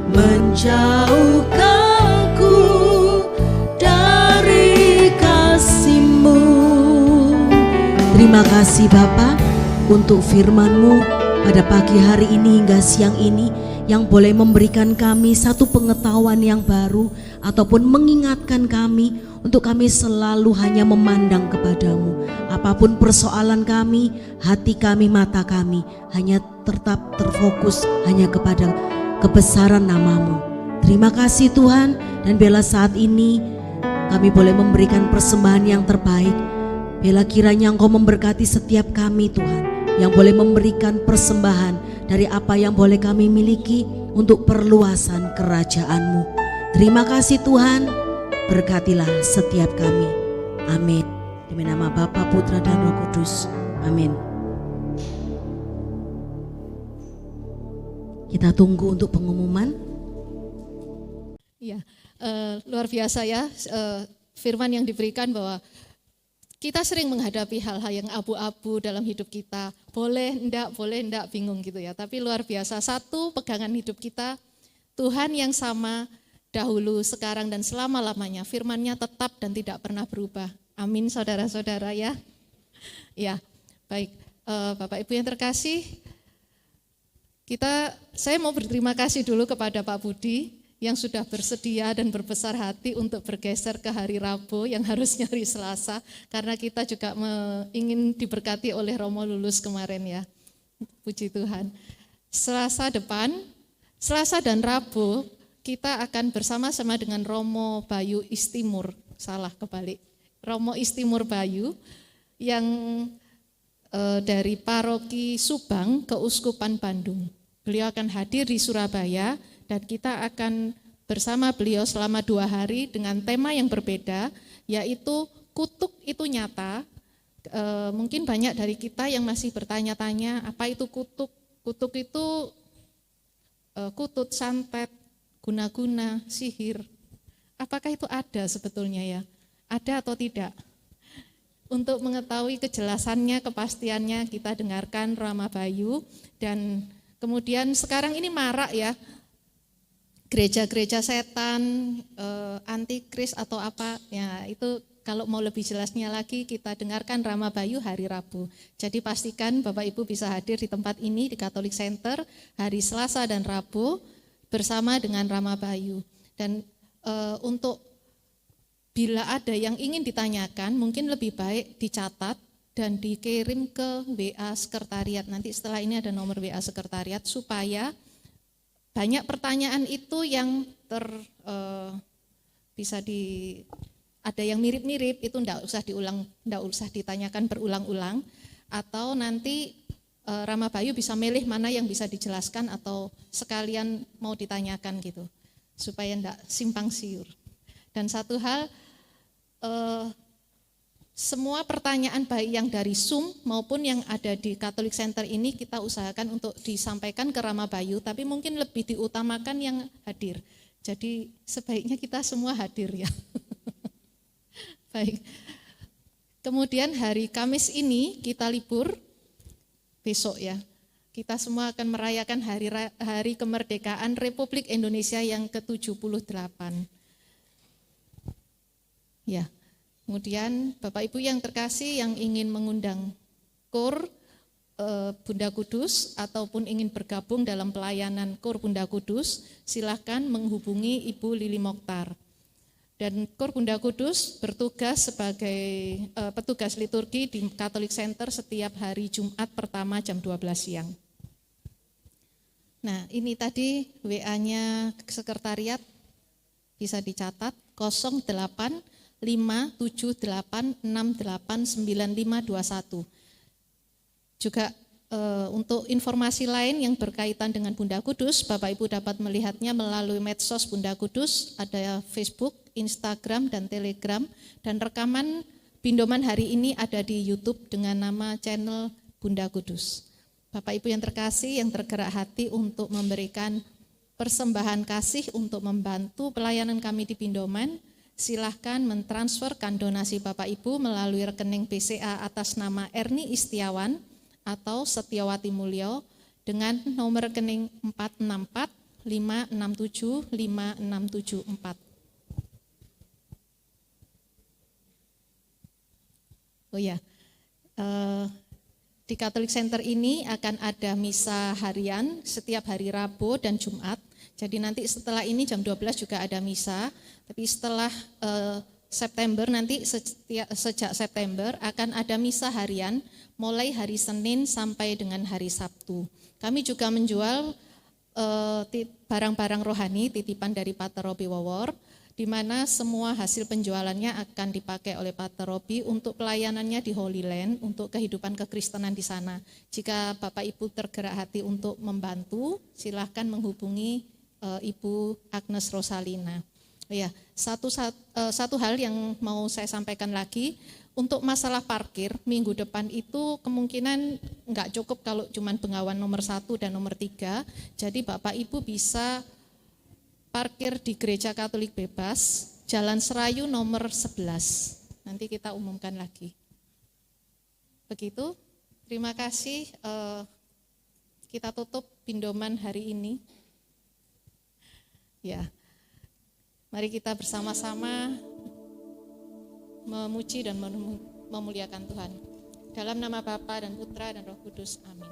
[SPEAKER 6] menjauhkanku dari kasih-Mu. Terima kasih Bapa untuk firman-Mu pada pagi hari ini hingga siang ini, yang boleh memberikan kami satu pengetahuan yang baru ataupun mengingatkan kami untuk kami selalu hanya memandang kepadamu. Apapun persoalan kami, hati kami, mata kami hanya tetap terfokus hanya kepada kebesaran nama-Mu. Terima kasih Tuhan, dan biarlah saat ini kami boleh memberikan persembahan yang terbaik. Biarlah kiranya Engkau memberkati setiap kami Tuhan, yang boleh memberikan persembahan dari apa yang boleh kami miliki untuk perluasan kerajaan-Mu. Terima kasih Tuhan, berkatilah setiap kami. Amin. Demi nama Bapa, Putra, dan Roh Kudus. Amin. Kita tunggu untuk pengumuman.
[SPEAKER 1] Ya, luar biasa ya, firman yang diberikan bahwa kita sering menghadapi hal-hal yang abu-abu dalam hidup kita. Boleh enggak, bingung gitu ya. Tapi luar biasa, satu pegangan hidup kita, Tuhan yang sama dahulu, sekarang, dan selama-lamanya. Firman-Nya tetap dan tidak pernah berubah. Amin saudara-saudara ya. Ya, baik Bapak Ibu yang terkasih, saya mau berterima kasih dulu kepada Pak Budi yang sudah bersedia dan berbesar hati untuk bergeser ke hari Rabu yang harusnya hari Selasa, karena kita juga ingin diberkati oleh Romo lulus kemarin ya. Puji Tuhan. Selasa depan, Selasa dan Rabu kita akan bersama-sama dengan Romo Bayu Istimur, kebalik. Romo Istimur Bayu yang dari Paroki Subang, Keuskupan Bandung. Beliau akan hadir di Surabaya dan kita akan bersama beliau selama 2 hari dengan tema yang berbeda, yaitu kutuk itu nyata. Mungkin banyak dari kita yang masih bertanya-tanya, apa itu kutuk? Kutuk itu kutut, santet, guna-guna, sihir. Apakah itu ada sebetulnya ya? Ada atau tidak? Untuk mengetahui kejelasannya, kepastiannya, kita dengarkan Rama Bayu. Dan kemudian sekarang ini marak ya, gereja-gereja setan, antikris atau apa, ya itu kalau mau lebih jelasnya lagi kita dengarkan Rama Bayu hari Rabu. Jadi pastikan Bapak Ibu bisa hadir di tempat ini di Catholic Center hari Selasa dan Rabu bersama dengan Rama Bayu. Dan untuk bila ada yang ingin ditanyakan, mungkin lebih baik dicatat dan dikirim ke WA sekretariat. Nanti setelah ini ada nomor WA sekretariat supaya banyak pertanyaan itu yang bisa ada yang mirip-mirip, itu enggak usah ditanyakan berulang-ulang, atau nanti Rama Bayu bisa milih mana yang bisa dijelaskan atau sekalian mau ditanyakan gitu, supaya enggak simpang siur. Dan satu hal, semua pertanyaan baik yang dari Zoom maupun yang ada di Catholic Center ini kita usahakan untuk disampaikan ke Rama Bayu, tapi mungkin lebih diutamakan yang hadir. Jadi sebaiknya kita semua hadir ya. Baik. Kemudian hari Kamis ini kita libur, besok ya. Kita semua akan merayakan hari kemerdekaan Republik Indonesia yang ke-78. Ya. Kemudian Bapak Ibu yang terkasih yang ingin mengundang KUR Bunda Kudus ataupun ingin bergabung dalam pelayanan KUR Bunda Kudus, silahkan menghubungi Ibu Lili Mokhtar. Dan KUR Bunda Kudus bertugas sebagai petugas liturgi di Catholic Center setiap hari Jumat pertama jam 12 siang. Nah, ini tadi WA-nya sekretariat bisa dicatat 0857868951. Juga untuk informasi lain yang berkaitan dengan Bunda Kudus, Bapak Ibu dapat melihatnya melalui medsos Bunda Kudus, ada Facebook, Instagram, dan Telegram, dan rekaman Pindoman hari ini ada di YouTube dengan nama channel Bunda Kudus. Bapak Ibu yang terkasih, yang tergerak hati untuk memberikan persembahan kasih untuk membantu pelayanan kami di Pindoman, silahkan mentransferkan donasi Bapak Ibu melalui rekening BCA atas nama Erni Istiawan atau Setiawati Mulyo dengan nomor rekening 464 567 5674. Oh ya, di Catholic Center ini akan ada misa harian setiap hari Rabu dan Jumat. Jadi nanti setelah ini jam 12 juga ada misa, tapi setelah September nanti sejak September akan ada misa harian mulai hari Senin sampai dengan hari Sabtu. Kami juga menjual barang-barang rohani titipan dari Pater Robi Wawor, di mana semua hasil penjualannya akan dipakai oleh Pater Robi untuk pelayanannya di Holy Land, untuk kehidupan kekristenan di sana. Jika Bapak Ibu tergerak hati untuk membantu, silahkan menghubungi Ibu Agnes Rosalina. Ya, satu hal yang mau saya sampaikan lagi, untuk masalah parkir minggu depan itu kemungkinan enggak cukup kalau cuma Bengawan nomor 1 dan nomor 3. Jadi Bapak Ibu bisa parkir di Gereja Katolik Bebas, Jalan Serayu nomor 11. Nanti kita umumkan lagi. Begitu, terima kasih. Kita tutup Pindoman hari ini. Ya, mari kita bersama-sama memuji dan memuliakan Tuhan. Dalam nama Bapa dan Putra dan Roh Kudus, amin.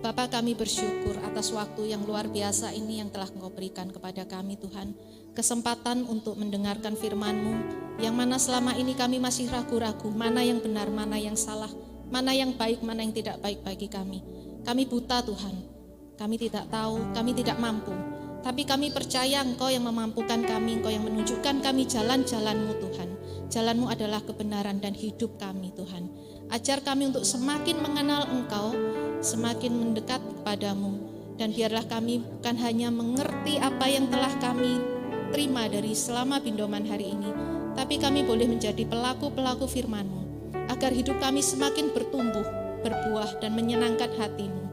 [SPEAKER 1] Bapa, kami bersyukur atas waktu yang luar biasa ini yang telah Engkau berikan kepada kami Tuhan. Kesempatan untuk mendengarkan firman-Mu, yang mana selama ini kami masih ragu-ragu, mana yang benar, mana yang salah, mana yang baik, mana yang tidak baik bagi kami. Kami buta Tuhan, kami tidak tahu, kami tidak mampu. Tapi kami percaya Engkau yang memampukan kami, Engkau yang menunjukkan kami jalan-jalan-Mu Tuhan. Jalan-Mu adalah kebenaran dan hidup kami Tuhan. Ajar kami untuk semakin mengenal Engkau, semakin mendekat kepadamu, Dan biarlah kami bukan hanya mengerti apa yang telah kami terima dari selama pindoman hari ini, tapi kami boleh menjadi pelaku-pelaku firman-Mu, agar hidup kami semakin bertumbuh, berbuah, dan menyenangkan hati-Mu.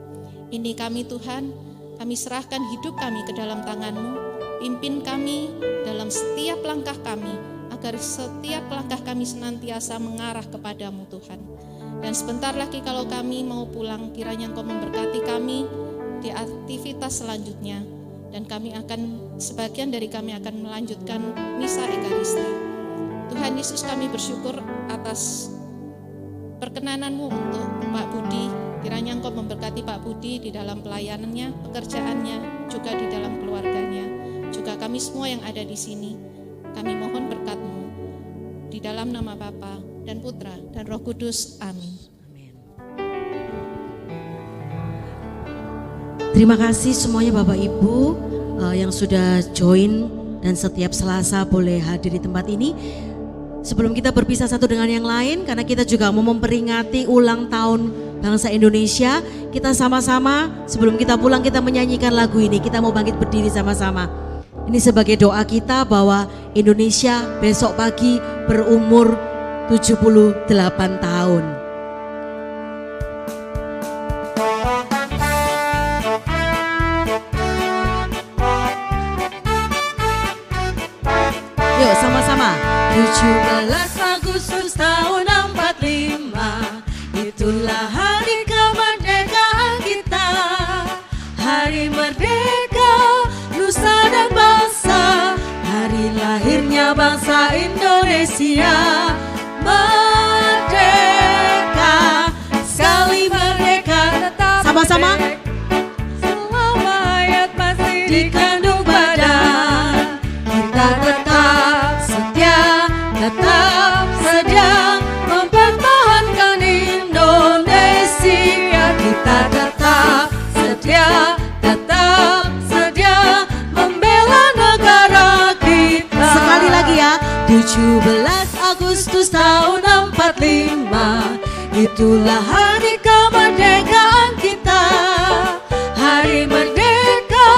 [SPEAKER 1] Ini kami Tuhan, kami serahkan hidup kami ke dalam tangan-Mu, pimpin kami dalam setiap langkah kami, agar setiap langkah kami senantiasa mengarah kepadamu Tuhan. Dan sebentar lagi kalau kami mau pulang, kiranya Engkau memberkati kami di aktivitas selanjutnya, dan sebagian dari kami akan melanjutkan misa ekaristi. Tuhan Yesus, kami bersyukur atas perkenanan-Mu untuk Pak Budi. Kiranya Engkau memberkati Pak Budi di dalam pelayanannya, pekerjaannya, juga di dalam keluarganya. Juga kami semua yang ada di sini, kami mohon berkat-Mu di dalam nama Bapa dan Putra dan Roh Kudus. Amin.
[SPEAKER 6] Terima kasih semuanya Bapak Ibu yang sudah join dan setiap Selasa boleh hadir di tempat ini. Sebelum kita berpisah satu dengan yang lain, karena kita juga mau memperingati ulang tahun bangsa Indonesia, kita sama-sama sebelum kita pulang kita menyanyikan lagu ini. Kita mau bangkit berdiri sama-sama. Ini sebagai doa kita bahwa Indonesia besok pagi berumur 78 tahun. Yuk sama-sama. 17 Agustus tahun 45, itulah hari kemerdekaan kita. Hari merdeka, nusa dan bangsa, hari lahirnya bangsa Indonesia. Merdeka, sekali merdeka tetap sama-sama merdeka. Selama hayat masih dikandung badan, kita tetap setia, tetap sedia mempertahankan Indonesia. Kita tetap setia, tetap sedia membela negara kita. Sekali lagi ya, 17 Agustus tahun 45, itulah hari kemerdekaan kita. Hari merdeka,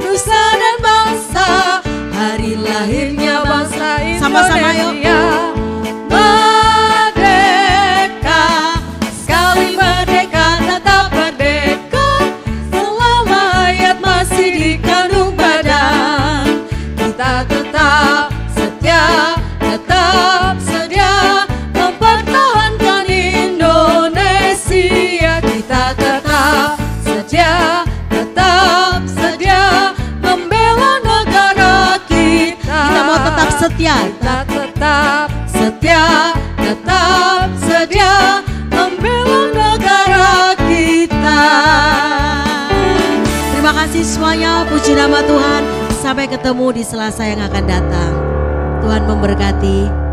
[SPEAKER 6] nusa dan bangsa, hari lahirnya bangsa Indonesia. Sama-sama yuk. Merdeka, sekali merdeka tetap merdeka. Selama hayat masih dikandung badan, kita tetap setia, tetap sedia mempertahankan Indonesia. Kita tetap setia, tetap sedia membela negara kita. Kita mau tetap setia. Kita tetap setia, tetap sedia membela negara kita. Terima kasih semuanya, puji nama Tuhan. Sampai ketemu di Selasa yang akan datang. Tuhan memberkati.